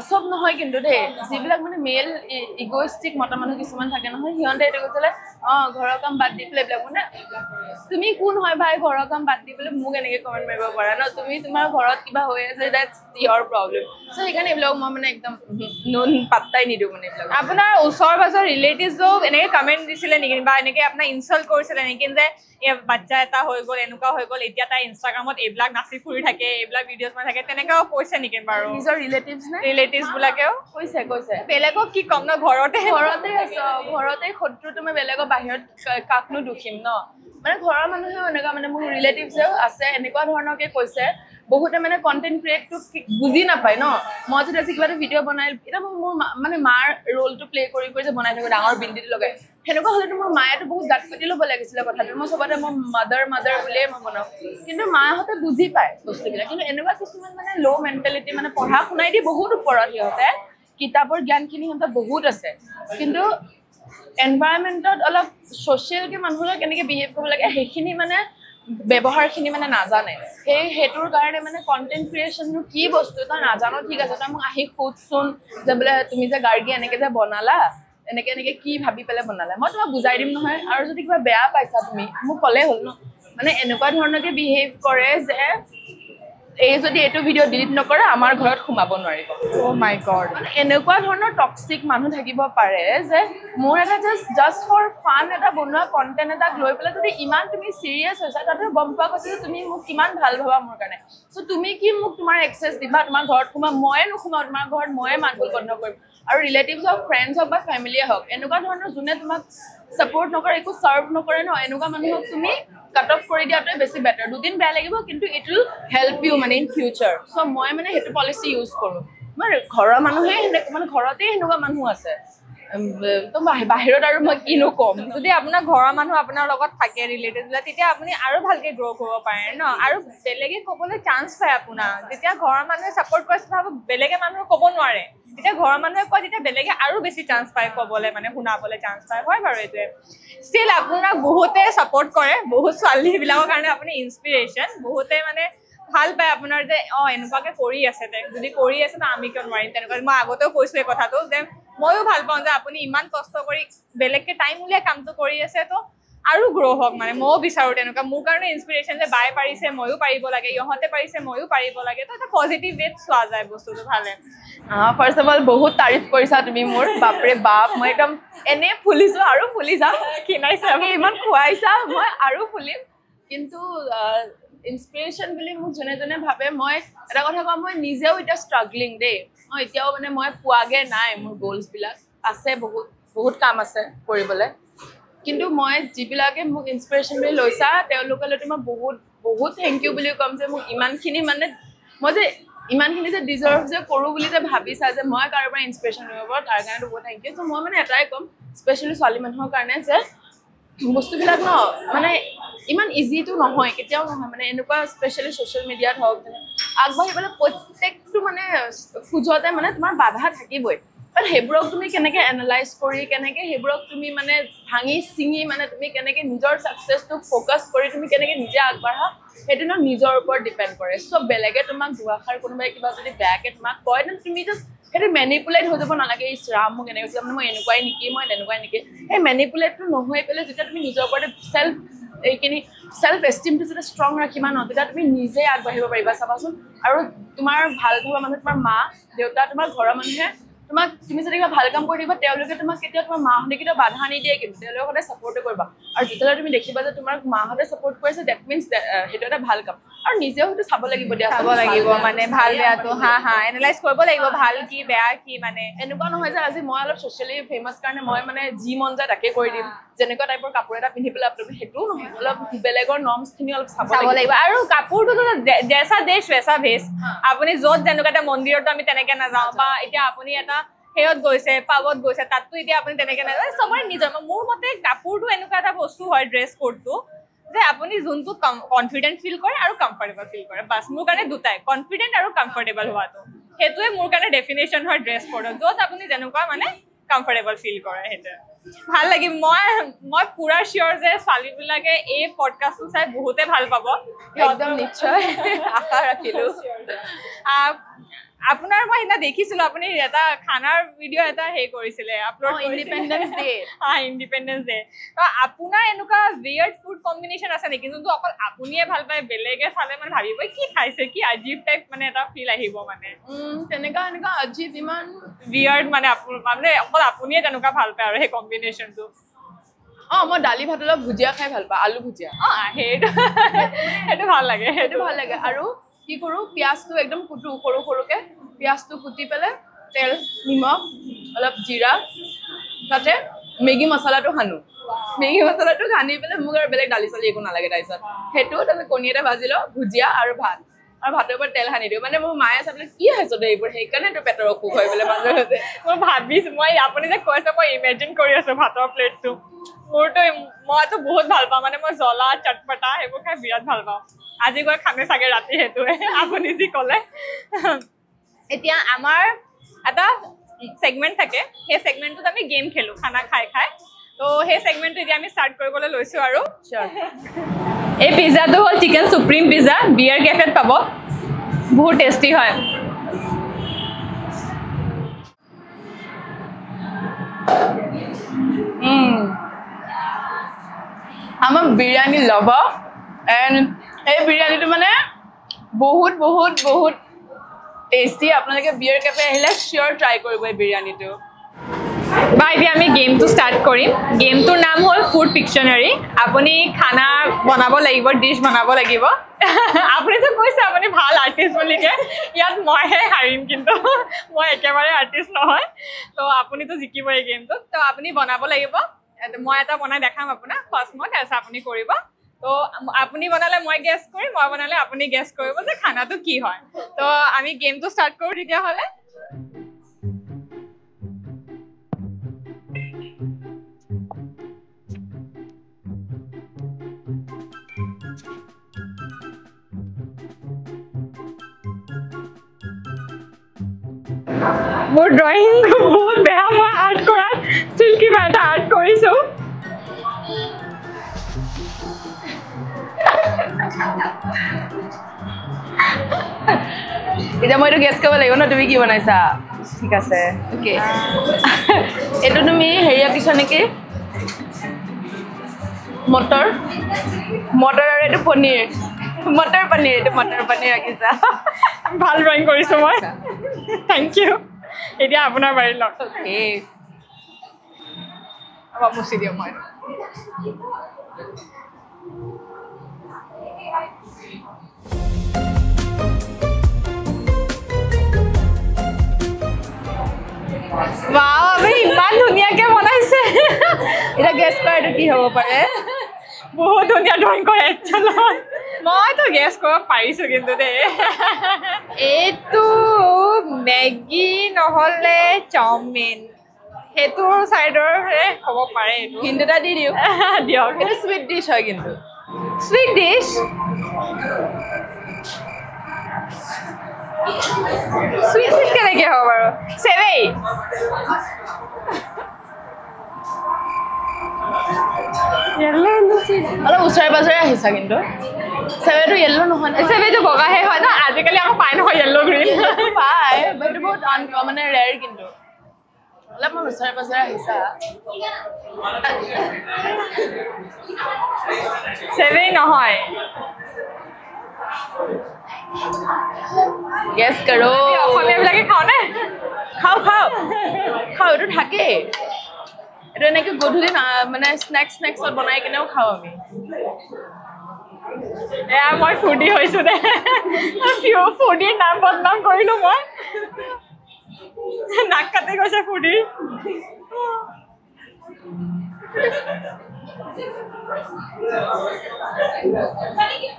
চব নহয় কিন্তু দেই যিবিলাক মানে মেল ইগোইষ্টিক মতা মানুহ কিছুমান থাকে নহয় সিহঁতে এইটো কৈছিলে ঘৰৰ কাম বাদ দি পেলাই এইবিলাক মানে তুমি কোন হয় ভাই ঘৰৰ কাম বাদ দি পেলাই মোক এনেকে কমেণ্ট মাৰিব পাৰা ন তুমি তোমাৰ ঘৰত কিবা হৈ আছে ডেটছ ইয়ৰ প্ৰব্লেম চ' সেইকাৰণে এইবিলাক মই মানে একদম নোন পাত্তাই নিদিওঁ মানে এইবিলাক আপোনাৰ ওচৰ পাজৰ ৰিলেটিভছও এনেকে কমেণ্ট দিছিলে নেকি বা এনেকে আপোনাৰ ইনচাল্ট কৰিছিলে নেকি যে এই বাচ্চা এটা হৈ গ'ল এনেকুৱা হৈ গ'ল এতিয়া তাই ইনষ্টাগ্ৰামত এইবিলাক নাচি ফুৰি থাকে এইবিলাক ভিডিঅ'জ বনাই থাকে তেনেকুৱাও কৈছে নেকি বাৰু নিজৰ ৰিলেটিভছ নে ৰিলেটিভছ বিলাকেও কৈছে বেলেগক কি ক'ম ন ঘৰতে আছো ঘৰতে শত্ৰু তুমি বেলেগৰ বাহিৰত কাকনো দুখিম ন মানে ঘৰৰ মানুহেও এনেকুৱা মানে মোৰ ৰিলেটিভছেও আছে এনেকুৱা ধৰণকে কৈছে বহুতে মানে কণ্টেণ্ট ক্ৰিয়েটটো বুজি নাপায় ন মই যদি আজি কিবা এটা ভিডিঅ' বনাই এতিয়া মোৰ মানে মাৰ ৰোলটো প্লে কৰি যে বনাই থাকোঁ ডাঙৰ বিন্দিটো লগাই সেনেকুৱা হ'লেতো মোৰ মায়েতো বহুত দাঁত পাতি ল'ব লাগিছিলে কথাটো মই চবতে মই মাদাৰ বুলিয়ে মই বনাওঁ কিন্তু মাহঁতে বুজি পায় বস্তুবিলাক কিন্তু এনেকুৱা কিছুমান মানে ল' মেণ্টেলিটি মানে পঢ়া শুনাই দি বহুত ওপৰত সিহঁতে কিতাপৰ জ্ঞানখিনি সিহঁতৰ বহুত আছে কিন্তু এনভাইৰনমেণ্টত অলপ ছ'চিয়েলকে মানুহৰ কেনেকৈ বিহেভ কৰিব লাগে সেইখিনি মানে ব্যৱহাৰখিনি মানে নাজানে সেইটোৰ কাৰণে মানে কণ্টেণ্ট ক্ৰিয়েশ্যনটো কি বস্তু তই নাজানো ঠিক আছে তই মোক আহি সোধচোন যে বোলে তুমি যে গাৰ্গী এনেকৈ যে বনালা এনেকৈ কি ভাবি পেলাই বনালা মই তোমাক বুজাই দিম নহয় আৰু যদি কিবা বেয়া পাইছা তুমি মোক ক'লেই হ'ল ন মানে এনেকুৱা ধৰণকে বিহেভ কৰে যে এই যদি এইটো ভিডিঅ' ডিলিট নকৰে আমাৰ ঘৰত সোমাব নোৱাৰিব অ' মাই গড মানে এনেকুৱা ধৰণৰ টক্সিক মানুহ থাকিব পাৰে যে মোৰ এটা জাষ্ট ফৰ ফান এটা বনোৱা কণ্টেণ্ট এটাক লৈ পেলাই যদি ইমান তুমি চিৰিয়াছ হৈছা তাতে গম পোৱা কৈছে যে তুমি মোক কিমান ভাল ভাবা মোৰ কাৰণে চ' তুমি কি মোক তোমাৰ এক্সেছ দিবা তোমাৰ ঘৰত সোমাম ময়ে নোসোমাওঁ তোমাৰ ঘৰত ময়ে মাতবোল বন্ধ কৰিম আৰু ৰিলেটিভছ হওক ফ্ৰেণ্ডছ হওক বা ফেমিলিয়ে হওক এনেকুৱা ধৰণৰ যোনে তোমাক ছাপৰ্ট নকৰে একো ছাৰ্ভ নকৰে ন এনেকুৱা মানুহক তুমি কাট অফ কৰি দিয়াটোৱে বেছি বেটাৰ দুদিন বেয়া লাগিব কিন্তু ইট উইল হেল্প ইউ মানে ইন ফিউচাৰ চ' মই মানে সেইটো পলিচি ইউজ কৰোঁ আমাৰ ঘৰৰ মানুহে মানে ঘৰতে সেনেকুৱা মানুহ আছে তো বাহিৰত আৰু মই কিনো ক'ম যদি আপোনাৰ ঘৰৰ মানুহ আপোনাৰ লগত থাকে ৰিলেটিভবিলাক তেতিয়া আপুনি আৰু ভালকে গ্ৰ' কৰিব পাৰে ন আৰু বেলেগে ক'বলৈ চান্স পায় আপোনাৰ যেতিয়া ঘৰৰ মানুহে ছাপৰ্ট কৰিছে ভাবো বেলেগে মানুহে ক'ব নোৱাৰে যেতিয়া ঘৰৰ মানুহে কয় তেতিয়া বেলেগে আৰু বেছি চান্স পায় ক'বলৈ মানে শুনাবলৈ চান্স পায় হয় বাৰু এইটোৱে ষ্টিল আপোনাক বহুতে ছাপৰ্ট কৰে বহুত ছোৱালীবিলাকৰ কাৰণে আপুনি ইনস্পিৰেশ্যন বহুতে মানে ভাল পায় আপোনাৰ যে এনেকুৱাকে কৰি আছে যদি কৰি আছে ন আমি কিয় নোৱাৰিম তেনেকুৱা মই আগতেও কৈছোঁ এই কথাটো যে ময়ো ভাল পাওঁ যে আপুনি ইমান কষ্ট কৰি বেলেগকে টাইম উলিয়াই কামটো কৰি আছে তো আৰু গ্ৰ' হওক মানে ময়ো বিচাৰোঁ তেনেকুৱা মোৰ কাৰণে ইনস্পিৰেশ্যন যে বাই পাৰিছে ময়ো পাৰিব লাগে ইহঁতে পাৰিছে ময়ো পাৰিব লাগে তো এটা পজিটিভ ৱেত চোৱা যায় বস্তুটো ভালে ফাৰ্ষ্ট অফ অল বহুত তাৰিফ কৰিছা তুমি মোৰ বাপৰে বাপ মই একদম এনে ফুলিছোঁ আৰু ফুলি যাম খিনাইছে ইমান খুৱাইছা মই আৰু ফুলিম কিন্তু ইনস্পিৰেশ্যন বুলি মোক যোনে ভাবে মই এটা কথা কওঁ মই নিজেও এতিয়া ষ্ট্ৰাগলিং দেই মই এতিয়াও মানে মই পোৱাগৈ নাই মোৰ গ'লছবিলাক আছে বহুত কাম আছে কৰিবলৈ কিন্তু মই যিবিলাকে মোক ইনস্পিৰেশ্যন বুলি লৈছা তেওঁলোকলৈতো মই বহুত থেংক ইউ বুলি ক'ম যে মোক ইমানখিনি মানে মই যে ইমানখিনি যে ডিজাৰ্ভ যে কৰোঁ বুলি যে ভাবিছা যে মই কাৰোবাৰ ইনস্পিৰেশ্যন ল'ব পাৰোঁ তাৰ কাৰণেতো বহুত থেংক ইউ চ' মই মানে এটাই ক'ম স্পেচিয়েলি ছোৱালী মানুহৰ কাৰণে যে বস্তুবিলাক ন মানে ইমান ইজিটো নহয় কেতিয়াও নহয় মানে এনেকুৱা স্পেচিয়েলি ছ'চিয়েল মিডিয়াত হওক আগবাঢ়িবলৈ প্ৰত্যেকটো মানে খোজতে মানে তোমাৰ বাধা থাকিবই বাট সেইবোৰক তুমি কেনেকৈ এনালাইজ কৰি কেনেকৈ সেইবোৰক তুমি মানে ভাঙি চিঙি মানে তুমি কেনেকৈ নিজৰ ছাকচেছটোক ফ'কাছ কৰি তুমি কেনেকৈ নিজে আগবাঢ়া সেইটো ন নিজৰ ওপৰত ডিপেণ্ড কৰে চ' বেলেগে তোমাক দুআষাৰ কোনোবাই কিবা যদি বেয়াকৈ তোমাক কয় দেন তুমি জাষ্ট সেইটো মেনিপুলেট হৈ যাব নালাগে ইছ ৰাম মোক এনেকৈ কৈছে মানে মই এনেকুৱাই নেকি মই তেনেকুৱাই নেকি সেই মেনিপুলেটটো নহৈ পেলাই যেতিয়া তুমি নিজৰ ওপৰতে এইখিনি চেল্ফ এষ্টিমটো যেতিয়া ষ্ট্ৰং ৰাখিবা ন তেতিয়া তুমি নিজে আগবাঢ়িব পাৰিবা চাবাচোন আৰু তোমাৰ ভাল থকা মানুহ তোমাৰ মা দেউতা তোমাৰ ঘৰৰ মানুহে তোমাক তুমি যদি কিবা ভাল কাম কৰি দিবা তেওঁলোকে তোমাক কেতিয়াও তোমাৰ মাহঁতে কেতিয়াও বাধা নিদিয়ে কিন্তু তেওঁলোকে সদায় ছাপৰ্টো কৰিবা আৰু যেতিয়ালৈ তুমি দেখিবা যে তোমাৰ মাহঁতে ছাপৰ্ট কৰিছে ডেট মিনছ সেইটো এটা ভাল কাম আৰু নিজেও সেইটো চাব লাগিব দিয়া চাব লাগিব মানে ভাল বেয়াটো হা এনালাইজ কৰিব লাগিব ভাল কি বেয়া কি মানে এনেকুৱা নহয় যে আজি মই অলপ ছ'চিয়েলি ফেমাছ কাৰণে মই মানে যি মন যায় তাকে কৰি দিম যেনেকুৱা টাইপৰ কাপোৰ এটা পিন্ধি পেলাই আপলোড সেইটোও নহয় অলপ বেলেগৰ নৰ্মছখিনি অলপ চাব লাগিব আৰু কাপোৰটোতো জেচা দেশ ভেচা ভেজ আপুনি য'ত যেনেকুৱা এটা মন্দিৰতো আমি তেনেকে নাযাওঁ বা এতিয়া আপুনি এটা সেয়ত গৈছে পাবত গৈছে তাততো এতিয়া আপুনি তেনেকে নাযায় চবৰে নিজৰ মোৰ মতে কাপোৰটো এনেকুৱা এটা বস্তু হয় ড্ৰেছ কোডটো যে আপুনি যোনটো কনফিডেন্ট ফিল কৰে আৰু কমফৰ্টেবল ফিল কৰে বাছ মোৰ কাৰণে দুটাই কনফিডেন্ট আৰু কমফৰ্টেবল হোৱাটো সেইটোৱে মোৰ কাৰণে ডেফিনেশ্যন হয় ড্ৰেছ কোডত য'ত আপুনি যেনেকুৱা মানে কমফৰ্টেবল ফিল কৰে সেইটো ভাল লাগিব মই পুৰা চিয়ৰ যে ছোৱালীবিলাকে এই পডকাষ্টটো চাই বহুতে ভাল পাব একদম নিশ্চয় আশা ৰাখিলোঁ আপোনাৰ মই সেইদিনা দেখিছিলো আপুনি এটা খানাৰ ভিডিঅ' এটা কৰিছিলে upload independence day independence day তো আপোনাৰ এনেকুৱা উইয়াৰ্ড ফুড কম্বিনেশ্যন আছে নেকি যোনটো অকল আপুনিয়ে ভাল পায় বেলেগে চালে মানে ভাবিব কি খাইছে কি আজীৱ টাইপ মানে এটা ফিল আহিব মানে তেনেকুৱা আজীৱ ইমান উইয়াৰ্ড মানে মানে অকল আপুনিয়ে তেনেকুৱা ভাল পায় আৰু সেই কম্বিনেশ্যনটো মই দালি ভাতৰ লগত ভুজিয়া খাই ভাল পাওঁ আলু ভুজিয়া সেইটো ভাল লাগে আৰু কি কৰোঁ পিঁয়াজটো একদম কুটো সৰু সৰুকৈ পিঁয়াজটো কুটি পেলাই তেল নিমখ অলপ জিৰা তাতে মেগী মছলাটো সানো মেগী মছলাটো সানি পেলাই মোক আৰু বেলেগ দালি চালি একো নালাগে তাৰপিছত সেইটো তাৰপিছত কণী এটা ভাজি লওঁ ভুজিয়া আৰু ভাত আৰু ভাতৰ ওপৰত তেল সানি দিওঁ মানে মোৰ মায়ে চাবলৈ কি হৈছে দে এইবোৰ সেইকাৰণেতো পেটৰ অসুখ হৈ পেলাই মাজে মাজে মই ভাবিছোঁ মই আপুনি যে কৈছে মই ইমেজিন কৰি আছোঁ ভাতৰ প্লেটটো মইতো বহুত ভাল পাওঁ মানে মই জ্বলা চটপটা সেইবোৰ খাই বিৰাট ভাল পাওঁ আজি গৈ খামে চাগে ৰাতি সেইটোৱে আপুনি যি ক'লে এতিয়া আমাৰ এটা ছেগমেণ্ট থাকে সেই ছেগমেণ্টটোত আমি গেম খেলোঁ খানা খাই তো সেই ছেগমেণ্টটো এতিয়া আমি ষ্টাৰ্ট কৰিবলৈ লৈছোঁ আৰু এই পিজ্জাটো হ'ল চিকেন সুপ্ৰিম পিজ্জা বিয়াৰ কেফেত পাব বহুত টেষ্টি হয় আমাৰ বিৰিয়ানী লভাৰ এণ্ড এই বিৰিয়ানীটো মানে বহুত বহুত বহুত টেষ্টি আপোনালোকে বিয়াৰ কেফে আহিলে চিয়'ৰ ট্ৰাই কৰিব এই বিৰিয়ানীটো বা এতিয়া আমি গেমটো ষ্টাৰ্ট কৰিম গেমটোৰ নাম হ'ল ফুড পিকশ্যনাৰী আপুনি খানা বনাব লাগিব ডিছ বনাব লাগিব আপুনিতো কৈছে আপুনি ভাল আৰ্টিষ্ট বুলিকে ইয়াত মইহে হাৰিম কিন্তু মই একেবাৰে আৰ্টিষ্ট নহয় তো আপুনিতো জিকিব এই গেমটোত তো আপুনি বনাব লাগিব মই এটা বনাই দেখাম আপোনাক ফাৰ্ষ্ট মই তাৰপিছত আপুনি কৰিব তো আপুনি বনালে মই গেছ কৰিম মই বনালে আপুনি গেছ কৰিব যে খানাটো কি হয় তো আমি গেমটো ষ্টাৰ্ট কৰোঁ তেতিয়াহ'লে মোৰ ড্ৰয়িং বহুত বেয়া মই আৰ্ট কৰাত ষ্টিল কিবা এটা আৰ্ট কৰিছোঁ এতিয়া মই এইটো গেছ কৰিব লাগিব ন তুমি কি বনাইছা ঠিক আছে অ'কে এইটো তুমি হেৰি ৰাখিছা নেকি মটৰ আৰু এইটো পনীৰ মটৰ পনীৰ ৰাখিছা ভাল ড্ৰয়িং কৰিছোঁ মই থেংক ইউ এতিয়া আপোনাৰ বাৰী লওক মুচি দিওঁ মই ৱাও আপুনি ইমান ধুনীয়াকৈ বনাইছে এতিয়া গেছ কৰা এইটো কি হ'ব পাৰে বহুত ধুনীয়া ড্ৰয়িং কৰে একচুৱেলত মইতো গেছ কৰিব পাৰিছোঁ কিন্তু দেই এইটো মেগী নহ'লে চাওমিন সেইটোৰ চাইডৰহে হ'ব পাৰে এইটো হিণ্ট এটা দি দিওঁ দিয়ক এইটো চুইট ডিছ হয় কিন্তু চুইট ডিছ চুইট ডিছ কেনেকৈ কি হ'ব বাৰু চেৱেই অলপ ওচৰে পাজৰে আহিছা কিন্তু চেৱেটো য়েল্লো নহয় নে চেৱেইটো বগাহে হয় ন আজিকালি আকৌ পাই নহয় য়েল্লো গ্ৰীণ পাই এইটো বহুত মানে ৰেয়াৰ কিন্তু অলপমান ওচৰে পাজৰে আহিছা চেৱেই নহয় গেছ কৰো অসমীয়াবিলাকে খাওঁ নে খাওঁ এইটো থাকেই এইটো এনেকে গধূলি মানে স্নেক্সত বনাই কিনেও খাওঁ আমি এয়া মই ফুডি হৈছো দে ফুডিৰ নাম বদনাম কৰিলো মই নাক কাটি গৈছে ফুডি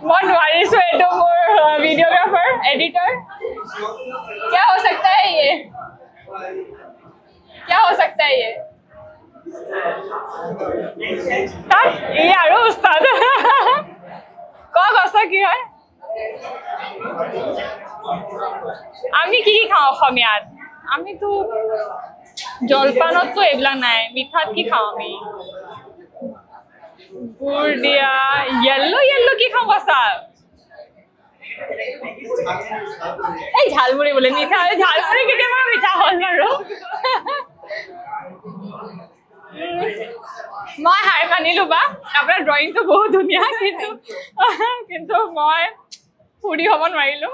মই নোৱাৰিছো এইটো মোৰ ভিডিঅ'গ্ৰাফাৰ এডিटर क्या हो सकता है ये क्या हो सकता है ये ये আৰু উস্তাদ কক আছে কি হয় আমি কি খাওঁ অসমীয়াত আমিতো জলপানততো এইবিলাক নাই মিঠাত কি খাওঁ আমি গুড় দিয়া য়েল্লো কি খাওঁ কচা এই ঝালমুড়ি বোলে মিঠা ঝালমুড়ি কেতিয়াবা মিঠা হ'ল বাৰু মই হাৰ মানিলো বা আপোনাৰ ড্ৰয়িংটো বহুত ধুনীয়া কিন্তু মই ফুৰি হ'ব নোৱাৰিলো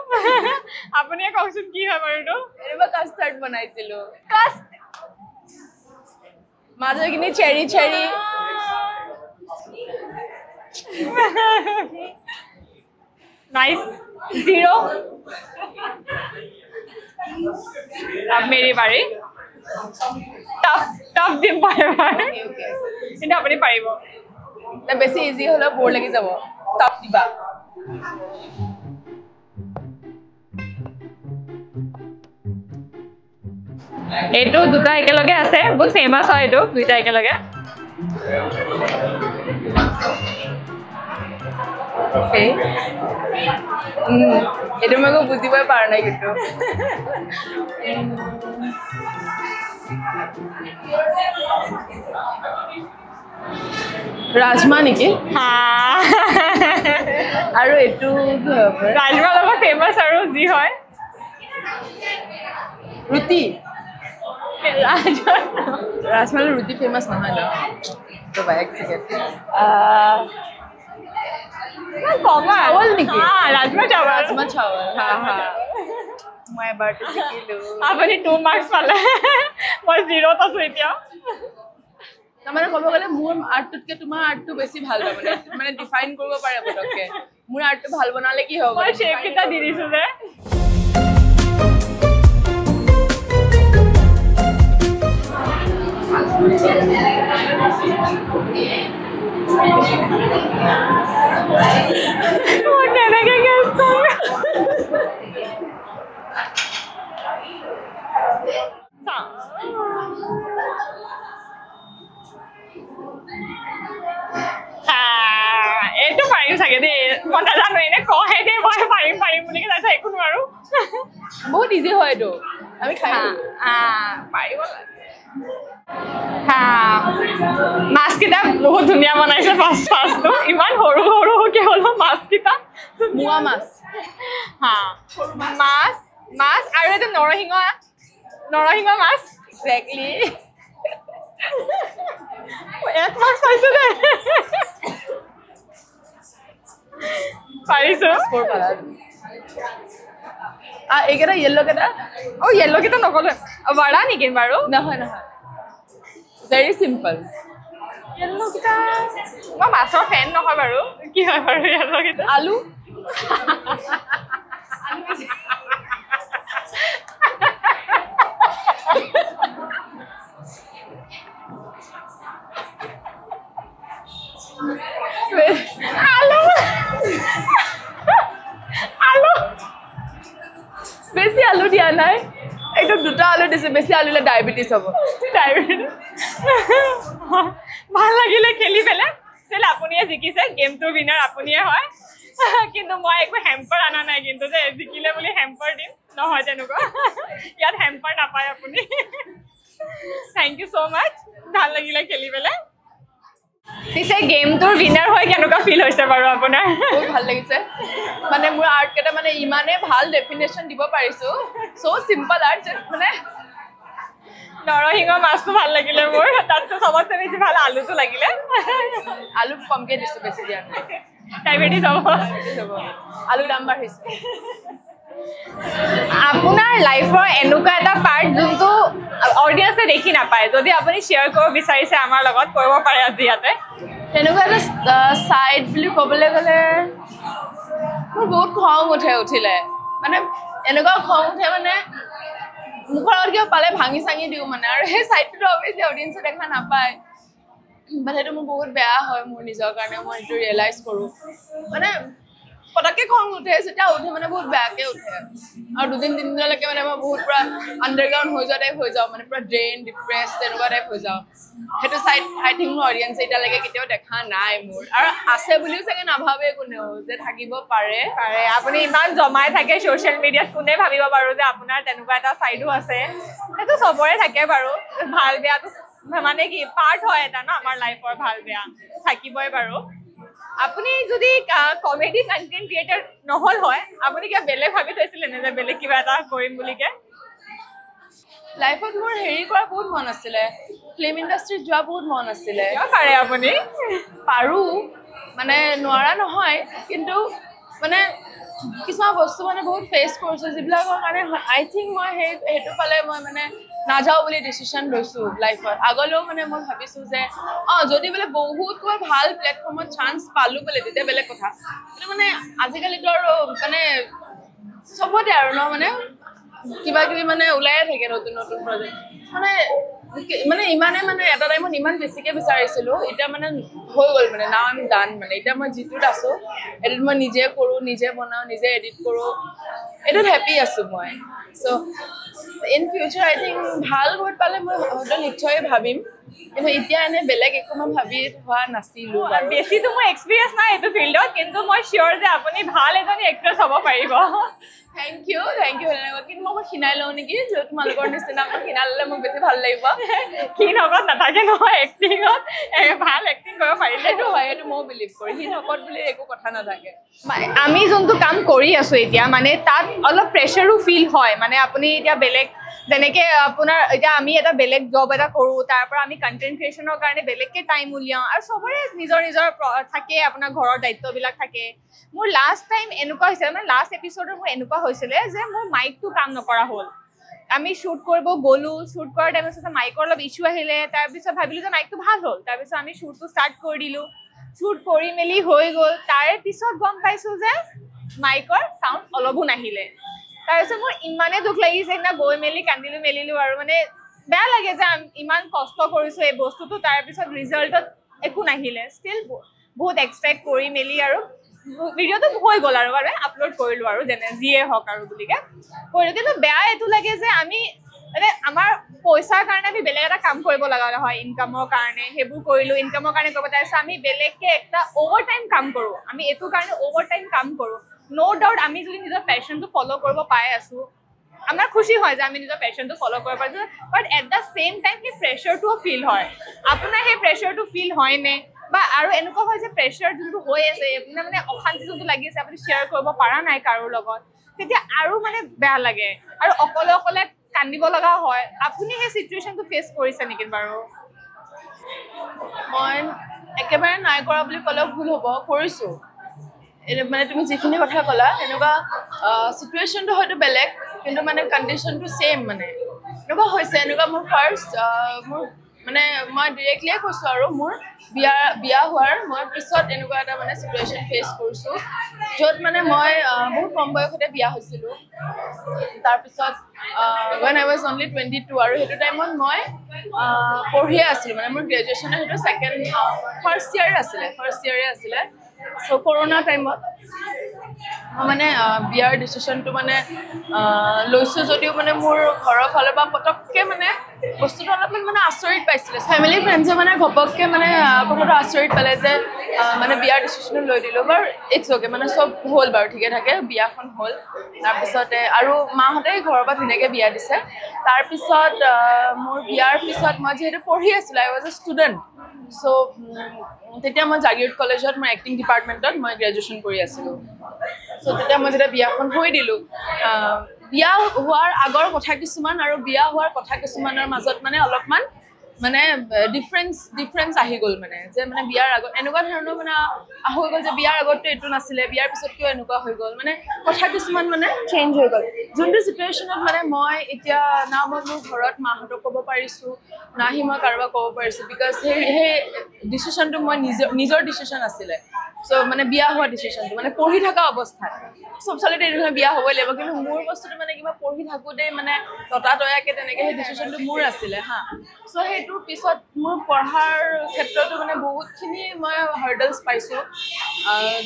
আপুনিয়ে কওকচোন কি হয় বাৰু এইটো এনেকুৱা কাষ্টাৰ্ড বনাইছিলো মাজৰখিনি চেৰি नाइस 0 अब मेरी बारी टफ दिन बार কিন্তু আপুনি পাৰিব বেছি ইজি হলে বৰ লাগি যাব টপ দিবা এইটো দুটা একেলগে আছে বহুত ফেমাস হয় এইটো দুইটা একেলগে এইটো মই বুজিবই পৰা নাই কিন্তু ৰাজমা নেকি আৰু এইটো ৰাজমা লগত ফেমাস আৰু যি হয় ৰুটি ৰাজমাৰ ৰুটি ফেমাস নহয় ন তো এক সেকেন্ড চাৱল নেকি ৰাজমা চাৱল মই এবাৰটো শিকিলো আপুনি 2 মাৰ্কছ পালে মই 0ত আছো এতিয়া তাৰমানে ক'ব গ'লে মোৰ আৰ্টটোতকে তোমাৰ আৰ্টটো বেছি ভাল মানে ডিফাইন কৰিব পাৰে পটককে মোৰ আৰ্টটো ভাল বনালে কি হ'ব মই শেপ কিটা দি দিছো যে মই কেনেকে গেছ কৰিম এইটো পাৰিম চাগে দেই মই নাজানো এনে কহে দেই মই পাৰিম বুলি কৈছে একো নোৱাৰো বহুত ইজি হয় এইটো আমি খাই পাৰিব মাছকেইটা বহুত ধুনীয়া বনাইছে ফাৰ্ষ্টটো ইমান সৰু সৰুকে হ'লো মাছকেইটা মোৱা মাছ মাছ আৰু এইটো নৰসিংহ মাছ এক্সেক্টলি 1 মাৰ্কছ পাইছো দে পাৰিছো এইকেইটা য়েল্লো কেইটা য়েল্লো কেইটা নকলো বৰা নেকি বাৰু নহয় ভেৰি চিম্পল য়েল্লো কেইটা মই মাছৰ ফেন নহয় বাৰু কি হয় বাৰু য়েল্লো কেইটা আলু বেছি আলু দিয়া নাই এইটো দুটা আলু দিছে বেছি আলু দিলে ডায়েবেটিছ হ'ব ভাল লাগিলে খেলি পেলাই চলে আপুনিয়ে জিকিছে গেমটোৰ উইনাৰ আপুনিয়ে হয় কিন্তু মই একো হেম্পাৰ আনা নাই কিন্তু যে জিকিলে বুলি হেম্পাৰ দিম নহয় তেনেকুৱা ইয়াত হেম্পাৰ নাপায় আপুনি থেংক ইউ ছ' মাচ ভাল লাগিলে খেলি পেলাই পিছে গেমটোৰ উইনাৰ হৈ কেনেকুৱা ফিল হৈছে বাৰু আপোনাৰ বহুত ভাল লাগিছে মানে মোৰ আৰ্ট কেইটা মানে ইমানে ভাল ডেফিনেশ্যন দিব পাৰিছো চ' চিম্পল আৰ্ট মানে নৰসিংহ মাছটো ভাল লাগিলে মোৰ তাততো চবতছে বেছি ভাল আলুটো লাগিলে আলু কমকৈ দিছোঁ বেছি দিয়া নাই ডায়েবেটিছ হ'ব আলু দাম বাঢ়িছে আপোনাৰ লাইফৰ এনেকুৱা এটা পাৰ্ট যোনটো অডিয়েন্সে দেখি নাপায় যদি আপুনি শ্বেয়াৰ কৰিব বিচাৰিছে আমাৰ লগত কৰিব পাৰে আজি ইয়াতে তেনেকুৱা এটা ছাইড বুলি ক'বলৈ গ'লে মোৰ বহুত খং উঠিলে মানে এনেকুৱা খং উঠে মানে মুখৰ আগত কিবা পালে ভাঙি চাঙি দিওঁ মানে আৰু সেই ছাইডটোতো অৱশ্যে অডিয়েন্সে দেখা নাপায় বাট সেইটো মোৰ বহুত বেয়া হয় মোৰ নিজৰ কাৰণে মই সেইটো ৰিয়েলাইজ কৰোঁ মানে পটককৈ খং উঠে যেতিয়া উঠে মানে বহুত বেয়াকৈ উঠে আৰু 2-3 দিনলৈকে মানে মই বহুত পূৰা আণ্ডাৰগ্ৰাউণ্ড হৈ যোৱা টাইপ হৈ যাওঁ মানে পূৰা ড্ৰেইন ডিপ্ৰেছ তেনেকুৱা টাইপ হৈ যাওঁ সেইটো ছাইড আই থিংক মোৰ অডিয়েন্সে এতিয়ালৈকে কেতিয়াও দেখা নাই মোৰ আৰু আছে বুলিও চাগে নাভাবে কোনেও যে থাকিব পাৰে আপুনি ইমান জমাই থাকে ছ'চিয়েল মিডিয়াত কোনে ভাবিব বাৰু যে আপোনাৰ তেনেকুৱা এটা ছাইডো আছে সেইটো চবৰে থাকে বাৰু ভাল বেয়াটো মানে কি পাৰ্ট হয় এটা ন আমাৰ লাইফৰ ভাল বেয়া থাকিবই বাৰু আপুনি যদি কমেডি কণ্টেণ্ট ক্ৰিয়েটাৰ নহ'ল হয় আপুনি কিবা বেলেগ ভাবি থৈছিলে নে যে বেলেগ কিবা এটা কৰিম বুলিকে লাইফত মোৰ হেৰি কৰা বহুত মন আছিলে ফিল্ম ইণ্ডাষ্ট্ৰীত যোৱা বহুত মন আছিলে পাৰে আপুনি পাৰোঁ মানে নোৱাৰা নহয় কিন্তু মানে কিছুমান বস্তু মানে বহুত ফেচ কৰিছোঁ যিবিলাকৰ কাৰণে আই থিংক মই সেইটো ফালে মই মানে নাযাওঁ বুলি ডিচিশ্যন লৈছোঁ লাইফত আগলৈও মানে মই ভাবিছোঁ যে যদি বোলে বহুত মই ভাল প্লেটফৰ্মত চান্স পালোঁ বোলে তেতিয়া বেলেগ কথা কিন্তু মানে আজিকালিতো আৰু মানে চবতে আৰু ন মানে কিবা কিবি মানে ওলায়ে থাকে নতুন নতুন প্ৰজেক্ট মানে ইমানে মানে এটা টাইমত ইমান বেছিকৈ বিচাৰিছিলোঁ এতিয়া মানে হৈ গ'ল মানে নাও আমি ডান মানে এতিয়া মই যিটোত আছোঁ এইটোত মই নিজে কৰোঁ নিজে বনাওঁ নিজে এডিট কৰোঁ এইটোত হেপ্পী আছোঁ মই চ' ইন ফিউচাৰ আই থিংক ভাল ক'ৰবাত পালে মই হয়তো নিশ্চয় ভাবিম কিন্তু এতিয়া এনেই বেলেগ একো মই ভাবি হোৱা নাছিলোঁ বাৰু বেছিতো মোৰ এক্সপিৰিয়েঞ্চ নাই এইটো ফিল্ডত কিন্তু মই চিয়'ৰ যে আপুনি ভাল এজনী এক্ট্ৰেছ হ'ব পাৰিব থেংক ইউ কিন্তু মই খিনাই লওঁ নেকি তোমালোকৰ নিচিনা মই খিনাই ল'লে মোক বেছি ভাল লাগিব ক্ষীণ শকত নাথাকে নহয় এক্টিঙত ভাল এক্টিং কৰিব পাৰিলে সেইটো হয় সেইটো ময়ো বিলিভ কৰোঁ ক্ষীণ শকত বুলি একো কথা নাথাকে আমি যোনটো কাম কৰি আছোঁ এতিয়া মানে তাত অলপ প্ৰেছাৰো ফিল হয় মানে আপুনি এতিয়া বেলেগ যেনেকৈ আপোনাৰ এতিয়া আমি এটা বেলেগ জব এটা কৰোঁ তাৰ পৰা আমি কণ্টেণ্ট ক্ৰিয়েশ্যনৰ কাৰণে বেলেগকৈ টাইম উলিয়াওঁ আৰু চবৰে নিজৰ নিজৰ থাকে আপোনাৰ ঘৰৰ দায়িত্ববিলাক থাকে মোৰ লাষ্ট টাইম এনেকুৱা হৈছিলে মানে লাষ্ট এপিছ'ডৰ মোৰ এনেকুৱা হৈছিলে যে মোৰ মাইকটো কাম নকৰা হ'ল আমি শ্বুট কৰিব গ'লোঁ শ্বুট কৰাৰ টাইমত মাইকৰ অলপ ইছ্যু আহিলে তাৰপিছত ভাবিলোঁ যে মাইকটো ভাল হ'ল তাৰপিছত আমি শ্বুটটো ষ্টাৰ্ট কৰি দিলোঁ শ্বুট কৰি মেলি হৈ গ'ল তাৰে পিছত গম পাইছোঁ যে মাইকৰ চাউণ্ড অলপো নাহিলে তাৰপিছত মোৰ ইমানেই দুখ লাগিছে সেইদিনা গৈ মেলি কান্দিলোঁ মেলিলোঁ আৰু মানে বেয়া লাগে যে ইমান কষ্ট কৰিছোঁ এই বস্তুটো তাৰপিছত ৰিজাল্টত একো নাহিলে ষ্টিল বহুত এক্সপেক্ট কৰি মেলি আৰু ভিডিঅ'টো হৈ গ'ল আৰু বাৰু আপলোড কৰিলোঁ আৰু যেনে যিয়ে হওক আৰু বুলিকে কৰিলোঁ কিন্তু বেয়া এইটো লাগে যে আমি মানে আমাৰ পইচাৰ কাৰণে আমি বেলেগ এটা কাম কৰিব লগা হয় ইনকামৰ কাৰণে সেইবোৰ কৰিলোঁ ইনকামৰ কাৰণে কৰিব তাৰপিছত আমি বেলেগকৈ এটা অভাৰ টাইম কাম কৰোঁ আমি এইটো কাৰণে অভাৰ টাইম কাম কৰোঁ ন' ডাউট আমি যদি নিজৰ পেশ্যনটো ফ'ল' কৰিব পাই আছোঁ আমাৰ খুচি হয় যে আমি নিজৰ পেশ্যনটো ফ'ল' কৰিব পাৰিছোঁ but at the same time সেই প্ৰেছাৰটোও ফিল হয় আপোনাৰ সেই প্ৰেছাৰটো ফিল হয়নে বা আৰু এনেকুৱা হয় যে প্ৰেছাৰ যোনটো হৈ আছে আপোনাৰ মানে অশান্তি যোনটো লাগি আছে আপুনি শ্বেয়াৰ কৰিব পৰা নাই কাৰোৰ লগত তেতিয়া আৰু মানে বেয়া লাগে আৰু অকলে অকলে কান্দিব লগা হয় আপুনি সেই চিটুৱেশ্যনটো ফেচ কৰিছে নেকি বাৰু মই একেবাৰে নাই কৰা বুলি ক'লেও ভুল হ'ব কৰিছোঁ মানে তুমি যিখিনি কথা ক'লা এনেকুৱা চিটুৱেশ্যনটো হয়তো বেলেগ কিন্তু মানে কণ্ডিশ্যনটো ছেইম মানে এনেকুৱা হৈছে এনেকুৱা মোৰ ফাৰ্ষ্ট মোৰ মানে মই ডিৰেক্টলিয়ে কৈছোঁ আৰু মোৰ বিয়া হোৱাৰ মই পিছত এনেকুৱা এটা মানে চিটুৱেশ্যন ফেচ কৰিছোঁ য'ত মানে মই বহুত কম বয়সতে বিয়া হৈছিলোঁ তাৰপিছত when I was only 22 আৰু সেইটো টাইমত মই পঢ়িয়ে আছিলোঁ মানে মোৰ গ্ৰেজুৱেশ্যনৰ সেইটো ফাৰ্ষ্ট ইয়েৰে আছিলে চ' কৰোণা টাইমত মই মানে বিয়াৰ ডিচিশ্যনটো মানে লৈছোঁ যদিও মানে মোৰ ঘৰৰ ফালৰ পৰা পটককৈ মানে বস্তুটো অলপমান মানে আচৰিত পাইছিলে ফেমিলি ফ্ৰেণ্ডছে মানে ঘপককৈ মানে কথাটো আচৰিত পালে যে মানে বিয়াৰ ডিচিশ্যন লৈ দিলোঁ বাৰু ইটছ অ'কে মানে চব হ'ল বাৰু ঠিকে থাকে বিয়াখন হ'ল তাৰপিছতে আৰু মাহঁতে ঘৰৰ পৰা ধুনীয়াকৈ বিয়া দিছে তাৰপিছত মোৰ বিয়াৰ পিছত মই যিহেতু পঢ়ি আছিলোঁ আই ৱাজ এ ষ্টুডেণ্ট চ' তেতিয়া মই জাগিৰোড কলেজত মই এক্টিং ডিপাৰ্টমেণ্টত মই গ্ৰেজুৱেশ্যন কৰি আছিলোঁ চ' তেতিয়া মই যেতিয়া বিয়াখন হৈ দিলোঁ বিয়া হোৱাৰ আগৰ কথা কিছুমান আৰু বিয়া হোৱাৰ কথা কিছুমানৰ মাজত মানে অলপমান মানে ডিফাৰেঞ্চ আহি গ'ল মানে যে মানে বিয়াৰ আগত এনেকুৱা ধৰণৰ মানে হৈ গ'ল যে বিয়াৰ আগততো এইটো নাছিলে বিয়াৰ পিছত কিয় এনেকুৱা হৈ গ'ল মানে কথা কিছুমান মানে চেঞ্জ হৈ গ'ল যোনটো চিটুৱেশ্যনত মানে মই এতিয়া না মই মোৰ ঘৰত মাহঁতক ক'ব পাৰিছোঁ না সি মই কাৰোবাক ক'ব পাৰিছোঁ বিকজ সেই ডিচিশ্যনটো মই নিজৰ ডিচিশ্যন আছিলে চ' মানে বিয়া হোৱা ডিচিশ্যনটো মানে পঢ়ি থকা অৱস্থাত চব ছোৱালীতে এইটো বিয়া হ'বই লাগিব কিন্তু মোৰ বস্তুটো মানে কিবা পঢ়ি থাকোঁতেই মানে ততাতয়াকৈ তেনেকৈ সেই ডিচিশ্যনটো মোৰ আছিলে হা চ' সেইটোৰ পিছত মোৰ পঢ়াৰ ক্ষেত্ৰতো মানে বহুতখিনি মই হাৰ্ডলছ পাইছোঁ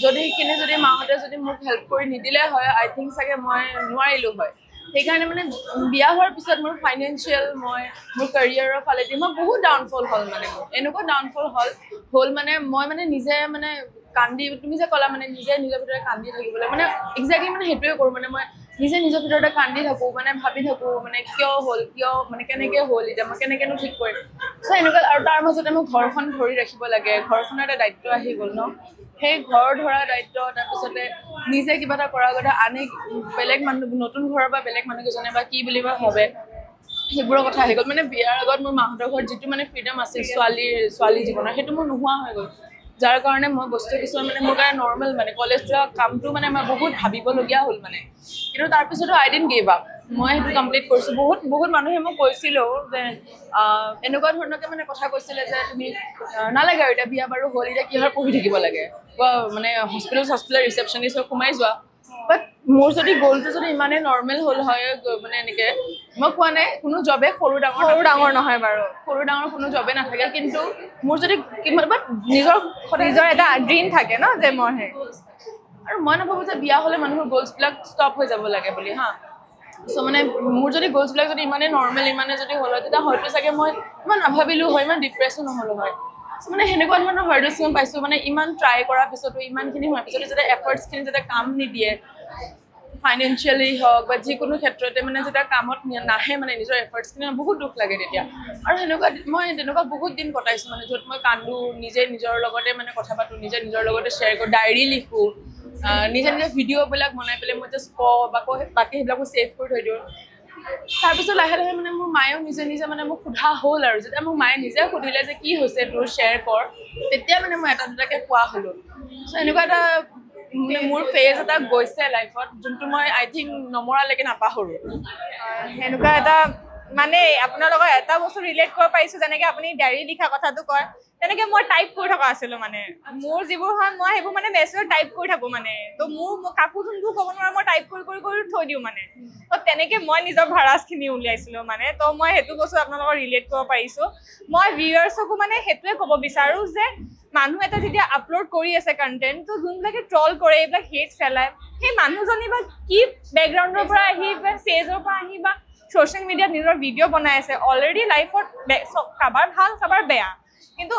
যদি মাহঁতে যদি মোক হেল্প কৰি নিদিলে হয় আই থিংক চাগে মই নোৱাৰিলোঁ হয় সেইকাৰণে মানে বিয়া হোৱাৰ পিছত মোৰ ফাইনেন্সিয়েল মোৰ কেৰিয়াৰৰ ফালেদি মই বহুত ডাউনফল হ'ল মানে মোৰ এনেকুৱা ডাউনফল হ'ল মানে মই মানে নিজে মানে কান্দি তুমি যে ক'লা মানে নিজে নিজৰ ভিতৰতে কান্দি থাকিবলৈ মানে একজেক্টলি মানে সেইটোৱে কৰোঁ মানে মই নিজে নিজৰ ভিতৰতে কান্দি থাকোঁ মানে ভাবি থাকোঁ মানে কিয় হ'ল মানে কেনেকৈ হ'ল এতিয়া মই কেনেকৈনো ঠিক কৰিম চ' এনেকুৱা আৰু তাৰ মাজতে মোক ঘৰখন ধৰি ৰাখিব লাগে ঘৰখনৰ এটা দায়িত্ব আহি গ'ল ন সেই ঘৰ ধৰা দায়িত্ব তাৰপিছতে নিজে কিবা এটা কৰাৰ কথা আনে বেলেগ মানুহ নতুন ঘৰৰ বা বেলেগ মানুহকেইজনে বা কি বুলি বা ভাবে সেইবোৰৰ কথা আহি গ'ল মানে বিয়াৰ আগত মোৰ মাহঁতৰ ঘৰত যিটো মানে ফ্ৰীডম আছিল ছোৱালী জীৱনৰ সেইটো মোৰ নোহোৱা হৈ গ'ল যাৰ কাৰণে মই বস্তু কিছুমান মানে মোৰ কাৰণে নৰ্মেল মানে কলেজ যোৱা কামটো মানে মই বহুত ভাবিবলগীয়া হ'ল মানে কিন্তু তাৰপিছতো আই ডিডন্ট গিভ আপ মই সেইটো কমপ্লিট কৰিছোঁ বহুত মানুহে মোক কৈছিলেও যে এনেকুৱা ধৰণকে মানে কথা কৈছিলে যে তুমি নালাগে আৰু এতিয়া বিয়া বাৰু হ'ল এতিয়া কিহৰ পঢ়ি থাকিব লাগে বা মানে হস্পিটেল ৰিচেপশ্যনিষ্ট হৈ সোমাই যোৱা বাট মোৰ যদি গ'লটো যদি ইমানেই নৰ্মেল হ'ল হয় মানে এনেকৈ মই কোৱা নাই কোনো জবে সৰু ডাঙৰ নহয় বাৰু সৰু ডাঙৰ কোনো জবে নাথাকে কিন্তু মোৰ যদি বাট নিজৰ এটা ড্ৰিম থাকে ন যে মই আৰু মই নাভাবোঁ যে বিয়া হ'লে মানুহৰ গ'লছবিলাক ষ্টপ হৈ যাব লাগে বুলি হা চ' মানে মোৰ যদি গ'লছবিলাক যদি ইমানেই নৰ্মেল ইমানে যদি হ'ল হয় তেতিয়া হয়তো চাগে মই ইমান নাভাবিলোঁ হয় ইমান ডিপ্ৰেছো নহ'লোঁ হয় মানে সেনেকুৱা ধৰণৰ হাৰ্ডলছ মই পাইছোঁ মানে ইমান ট্ৰাই কৰাৰ পিছতো ইমানখিনি হোৱাৰ পিছতো যাতে এফৰ্টছখিনি যাতে কাম নিদিয়ে ফাইনেন্সিয়েলি হওক বা যিকোনো ক্ষেত্ৰতে মানে যেতিয়া কামত নাহে মানে নিজৰ এফৰ্টছখিনি বহুত দুখ লাগে তেতিয়া আৰু মই তেনেকুৱা বহুত দিন কটাইছোঁ মানে য'ত মই কান্দোঁ নিজে নিজৰ লগতে মানে কথা পাতোঁ নিজৰ লগতে শ্বেয়াৰ কৰোঁ ডায়েৰী লিখোঁ নিজে ভিডিঅ'বিলাক বনাই পেলাই মই জাষ্ট কওঁ বা বাকী সেইবিলাকো ছেভ কৰি থৈ দিওঁ তাৰপিছত লাহে লাহে মানে মোৰ মায়েও নিজে মানে মোক সোধা হ'ল আৰু যেতিয়া মোক মায়ে নিজে সুধিলে যে কি হৈছে তোৰ শ্বেয়াৰ কৰ তেতিয়া মানে মই এটা দুটাকৈ কোৱা হ'লোঁ চ' এনেকুৱা এটা মানে মোৰ ফেজ এটা গৈছে লাইফত যোনটো মই আই থিংক নমৰালৈকে নাপাহৰোঁ সেনেকুৱা এটা মানে আপোনাৰ লগত এটা বস্তু ৰিলেট কৰিব পাৰিছোঁ যেনেকৈ আপুনি ডায়েৰী লিখা কথাটো কয় তেনেকৈ মই টাইপ কৰি থকা আছিলোঁ মানে মোৰ যিবোৰ হয় মই সেইবোৰ মানে মেছেজত টাইপ কৰি থাকোঁ মানে তো মোৰ কাকো যোনবোৰ ক'ব নোৱাৰোঁ মই টাইপ কৰি থৈ দিওঁ মানে তো তেনেকৈ মই নিজৰ ভাৰাছখিনি উলিয়াইছিলোঁ মানে তো মই সেইটো বস্তু আপোনালোকৰ ৰিলেট কৰিব পাৰিছোঁ মই ভিউৱাৰ্ছকো মানে সেইটোৱে ক'ব বিচাৰোঁ যে মানুহ এটা যেতিয়া আপলোড কৰি আছে কণ্টেণ্ট তো যোনবিলাকে ট্ৰল কৰে এইবিলাক হেট ফেলায় সেই মানুহজনী বা কি বেকগ্ৰাউণ্ডৰ পৰা আহি বা ষ্টেজৰ পৰা আহি বা ছ'চিয়েল মিডিয়াত নিজৰ ভিডিঅ' বনাই আছে অলৰেডি লাইফত কাৰোবাৰ ভাল কাৰোবাৰ বেয়া কিন্তু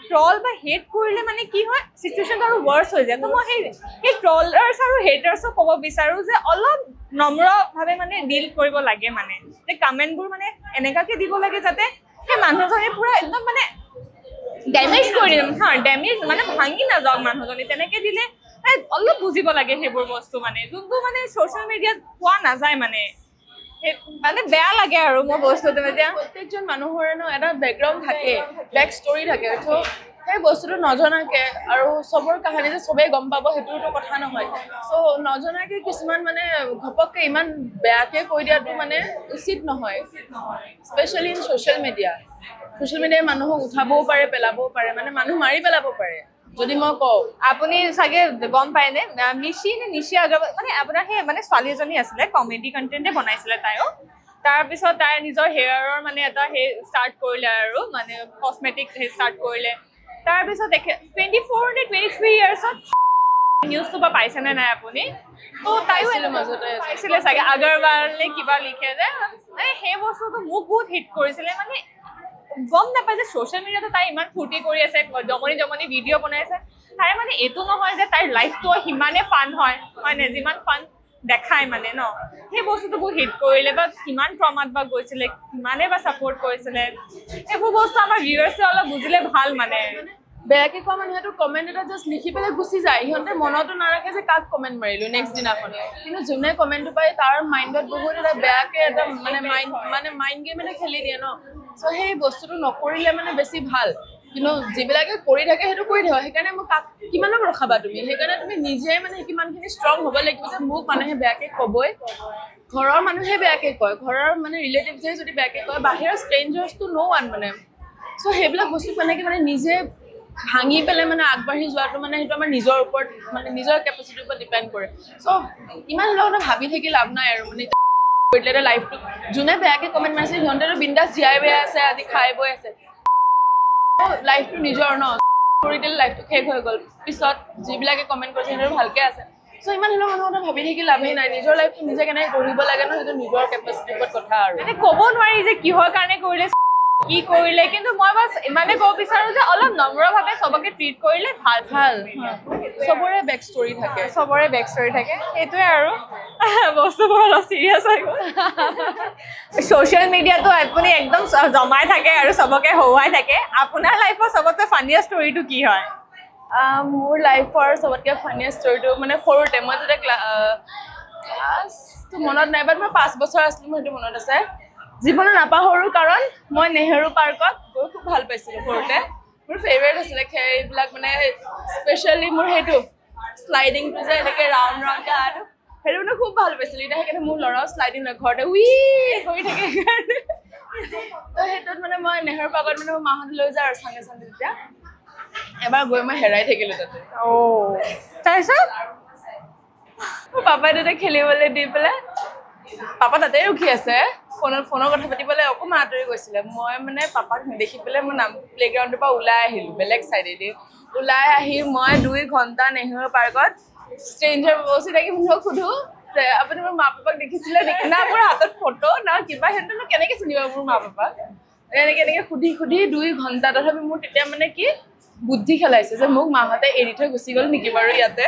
ট্ৰল বা হেট কৰিলে মানে কি হয় চিটুৱেশ্যনটো আৰু ৱৰ্ছ হৈ যায় তো মই সেই ট্ৰলাৰ্ছ আৰু হেটাৰ্ছক ক'ব বিচাৰোঁ যে অলপ নম্ৰভাৱে মানে ডিল কৰিব লাগে মানে যে কমেণ্টবোৰ মানে এনেকুৱাকৈ দিব লাগে যাতে সেই মানুহজনে পূৰা একদম মানে ডেমেজ কৰি দিম ডেমেজ মানে ভাঙি নাযাওক মানুহজনী তেনেকৈ দিলে অলপ বুজিব লাগে সেইবোৰ বস্তু মানে যোনটো মানে ছ'চিয়েল মিডিয়াত পোৱা নাযায় মানে বেয়া লাগে আৰু মই বস্তুটো এতিয়া প্ৰত্যেকজন মানুহৰে ন এটা বেকগ্ৰাউণ্ড থাকে বেক ষ্টৰি থাকে ত' সেই বস্তুটো নজনাকৈ আৰু চবৰ কাহিনী যে চবেই গম পাব সেইটোতো কথা নহয় চ' নজনাকৈ কিছুমান মানে ঘপককৈ ইমান বেয়াকৈ কৈ দিয়াটো মানে উচিত নহয় স্পেচিয়েলি ইন ছ'চিয়েল মিডিয়াই মানুহক উঠাবও পাৰে পেলাবও পাৰে মানে মানুহ মাৰি পেলাব পাৰে যদি মই কওঁ আপুনি চাগে গম পায়নে নিশি আগৰৱাল মানে আপোনাৰ সেই মানে ছোৱালী এজনী আছিলে কমেডি কণ্টেণ্টে বনাইছিলে তাইও তাৰপিছত তাই নিজৰ হেয়াৰৰ মানে এটা ষ্টাৰ্ট কৰিলে আৰু মানে কছমেটিক ষ্টাৰ্ট কৰিলে তাৰপিছত 24 নে 23 ইয়াৰ্ছত নিউজটো বা পাইছেনে নাই আপুনি তো তাইও মাজতে পাইছিলে চাগে আগৰৱাল নে কিবা লিখে যে সেইবোৰ বস্তুটো মোক বহুত হিট কৰিছিলে মানে গম নাপায় যে ছ'চিয়েল মিডিয়াতে তাই ইমান ফূৰ্তি কৰি আছে জমনি জমনি ভিডিঅ' বনাই আছে তাই মানে এইটো নহয় যে তাইৰ লাইফটো সিমানে ফান হয় নে যিমান ফান দেখায় মানে ন সেই বস্তুটো বহুত হিট কৰিলে বা কিমান ট্ৰমাত বা গৈছিলে কিমানে বা ছাপোৰ্ট কৰিছিলে এইবোৰ বস্তু আমাৰ ভিউৱাৰ্ছে অলপ বুজিলে ভাল মানে বেয়াকে কোৱা মানুহেতো কমেণ্ট এটা জাষ্ট লিখি পেলাই গুচি যায় সিহঁতে মনতো নাৰাখে যে কাক কমেণ্ট মাৰিলো নেক্সট দিনাখন কিন্তু যোনে কমেণ্টটো পায় তাৰ মাইণ্ডত বহুত এটা বেয়াকে এটা মানে মাইণ্ড গেম এটা খেলি দিয়ে ন চ' সেই বস্তুটো নকৰিলে মানে বেছি ভাল কিন্তু যিবিলাকে কৰি থাকে সেইটো কৰি থাকিব সেইকাৰণে মোক কাক কিমানক ৰখাবা তুমি সেইকাৰণে তুমি নিজে মানে কিমানখিনি ষ্ট্ৰং হ'ব লাগিব যে মোক মানুহে বেয়াকে ক'বই ঘৰৰ মানুহে বেয়াকে কয় ঘৰৰ মানে ৰিলেটিভছে যদি বেয়াকে কয় বাহিৰৰ ষ্ট্ৰেঞ্জাৰ্ছটো ন' ওৱান মানে চ' সেইবিলাক বস্তু কেনেকৈ মানে নিজে ভাঙি পেলাই মানে আগবাঢ়ি যোৱাটো মানে সেইটো আমাৰ নিজৰ ওপৰত মানে নিজৰ কেপাচিটিৰ ওপৰত ডিপেণ্ড কৰে চ' ইমান ধৰণৰ ভাবি থাকি লাভ নাই আৰু মানে কৰিলে লাইফটো যোনে বেয়াকে কমেণ্ট মাৰিছে সিহঁতেতো বিন্দাছ জীয়াই বেয়া আছে আজি খাই বৈ আছে লাইফটো নিজৰ ন কৰি দিলে লাইফটো শেষ হৈ গ'ল পিছত যিবিলাকে কমেণ্ট কৰিছে সিহঁতৰ ভালকে আছে চ' ইমান ধৰণৰ মানুহৰ কথা ভাবি থাকি লাভেই নাই নিজৰ লাইফটো নিজে কেনেকৈ গঢ়িব লাগে ন সেইটো নিজৰ কেপাচিটিৰ ওপৰত কথা আৰু মানে ক'ব নোৱাৰি যে কিহৰ কাৰণে কৰিলে কি কৰিলে কিন্তু মই বাছ ইমানে ক'ব বিচাৰোঁ যে অলপ নম্ৰভাৱে চবকে ট্ৰিট কৰিলে ভাল ভাল চবৰে বেক ষ্টৰি থাকে চবৰে বেক ষ্টৰি থাকে সেইটোৱে আৰু বস্তুবোৰ অলপ চিৰিয়াছ হৈ গ'ল ছ'চিয়েল মিডিয়াটো আপুনি একদম জমাই থাকে আৰু চবকে হৰুৱাই থাকে আপোনাৰ লাইফৰ চবতকৈ ফানিয়েষ্ট ষ্টৰিটো কি হয় মোৰ লাইফৰ চবতকৈ ফানিয়েষ্ট ষ্টৰিটো মানে সৰুতে মই যেতিয়া ক্লাছটো মনত নাই বাট মই 5 বছৰ আছিলোঁ মোৰ সেইটো মনত আছে জীৱনত নাপাহৰোঁ কাৰণ মই নেহেৰু পাৰ্কত গৈ খুব ভাল পাইছিলোঁ সৰুতে মোৰ ফেভৰেট আছিলে এইবিলাক মানে স্পেচিয়েলি মোৰ সেইটো শ্লাইডিংটো যে এনেকৈ ৰাউণ্ড ৰাউণ্ডকৈ আৰু সেইটো মানে খুব ভাল পাইছিলোঁ এতিয়া সেইকাৰণে মোৰ ল'ৰাও শ্লাইডিং নহয় ঘৰতে উই কৰি থাকে সেইকাৰণে তো সেইটোত মানে মই নেহেৰু পাৰ্কত মানে মোৰ মাহঁত লৈ যায় আৰু চানডে চানডে তেতিয়া এবাৰ গৈ মই হেৰাই থাকিলোঁ তাতে তাৰপিছত মোৰ পাপাই তাতে খেলিবলৈ দি পেলাই পাপা তাতে ৰখি আছে ফোনৰ কথা পাতিবলৈ অকণমান আঁতৰি গৈছিলে মই মানে পাপাক নেদেখি পেলাই মই প্লেগ্ৰাউণ্ডটোৰ পৰা ওলাই আহিলোঁ বেলেগ চাইডেদি ওলাই আহি মই 2 ঘণ্টা নেহেৰু পাৰ্কত ষ্ট্ৰেঞ্জাৰ বচি থাকি মোক সোধোঁ যে আপুনি মোৰ মা পাপাক দেখিছিলে নেকি না মোৰ হাতত ফটো না কিবা সিহঁতে কেনেকৈ চিনিব মোৰ মা পাপাক এনেকৈ সুধি 2 ঘণ্টা তথাপি মোৰ তেতিয়া মানে কি বুদ্ধি খেলাইছে যে মোক মাহঁতে এৰি থৈ গুচি গ'ল নেকি বাৰু ইয়াতে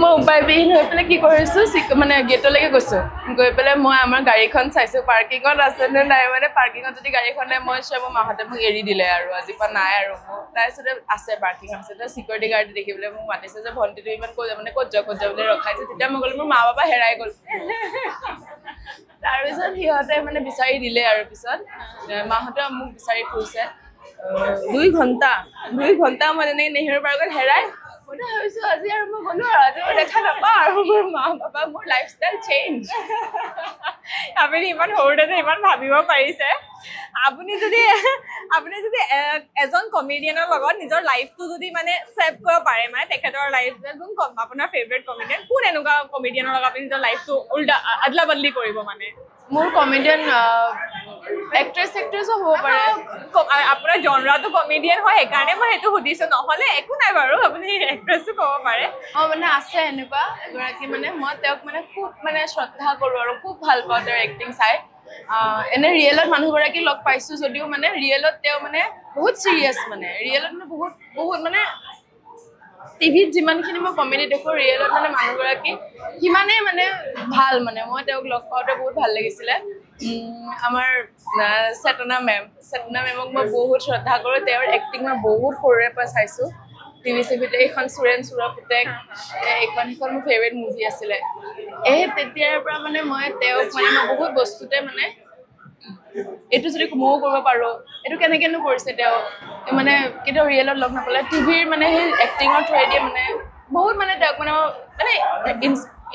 মই উপায়বিহীন হৈ পেলাই কি কৰিছোঁ মানে গেটলৈকে গৈছোঁ গৈ পেলাই মই আমাৰ গাড়ীখন চাইছোঁ পাৰ্কিঙত আছেনে নাই মানে পাৰ্কিঙত যদি গাড়ীখন নাই মই মোৰ মাহঁতে মোক এৰি দিলে আৰু আজিৰ পৰা নাই আৰু মোক তাৰপিছতে আছে পাৰ্কিং আছে তো চিকিউৰিটি গাৰ্ডে দেখি পেলাই মোক মাতিছে যে ভণ্টিটো ইমান ক'ত যা বুলি ৰখাইছে তেতিয়া মই গ'লো মোৰ মা বাবা হেৰাই গ'ল তাৰপিছত সিহঁতে মানে বিচাৰি দিলে আৰু পিছত মাহঁতে মোক বিচাৰি ফুৰিছে 2 ঘণ্টা মই তেনেকৈ নেহেৰু পাৰ্কত হেৰাই মই ভাবিছোঁ আজি আৰু মই গ'লো আৰু আজি মই দেখা নাপাওঁ আৰু মোৰ মা পাপা মোৰ লাইফষ্টাইল চেঞ্জ আপুনি ইমান সৰুতে যে ইমান ভাবিব পাৰিছে আপুনি যদি এজন কমেডিয়ানৰ লগত নিজৰ লাইফটো যদি মানে ছেভ কৰিব পাৰে মানে তেখেতৰ লাইফ যোন আপোনাৰ ফেভৰেট কমেডিয়ান কোন এনেকুৱা কমেডিয়ানৰ লগত আপুনি নিজৰ লাইফটো উল্টা আদলা বদলি কৰিব মানে মোৰ কমেডিয়ান এক্ট্ৰেছো হ'ব পাৰে আপোনাৰ জনৰাটো কমেডিয়ান হয় সেইকাৰণে মই সেইটো সুধিছোঁ নহ'লে একো নাই বাৰু আপুনি এক্ট্ৰেছো ক'ব পাৰে মানে আছে এনেকুৱা এগৰাকী মানে মই তেওঁক মানে খুব মানে শ্ৰদ্ধা কৰোঁ আৰু খুব ভাল পাওঁ তেওঁৰ এক্টিং চাই এনে ৰিয়েলত মানুহগৰাকী লগ পাইছোঁ যদিও মানে ৰিয়েলত তেওঁ মানে বহুত চিৰিয়াছ মানে ৰিয়েলত মানে বহুত মানে টিভিত যিমানখিনি মই কমেডি দেখোঁ ৰিয়েলত মানে মানুহগৰাকী সিমানেই মানে ভাল মানে মই তেওঁক লগ পাওঁতে বহুত ভাল লাগিছিলে আমাৰ চেতনা মেমক মই বহুত শ্ৰদ্ধা কৰোঁ তেওঁৰ এক্টিং মই বহুত সৰুৰে পৰা চাইছোঁ টিভি চিভিতে এইখন চুৰেণ চুৰৰ পুতেক এইখন মোৰ ফেভৰেট মুভি আছিলে তেতিয়াৰ পৰা মানে মই তেওঁক মানে মই বহুত বস্তুতে মানে এইটো যদি ময়ো কৰিব পাৰোঁ এইটো কেনেকৈনো কৰিছে তেওঁ মানে কেতিয়াও ৰিয়েলত লগ নাপালে টিভিৰ মানে সেই এক্টিঙৰ থ্ৰুৱেদি মানে বহুত মানে তেওঁক মানে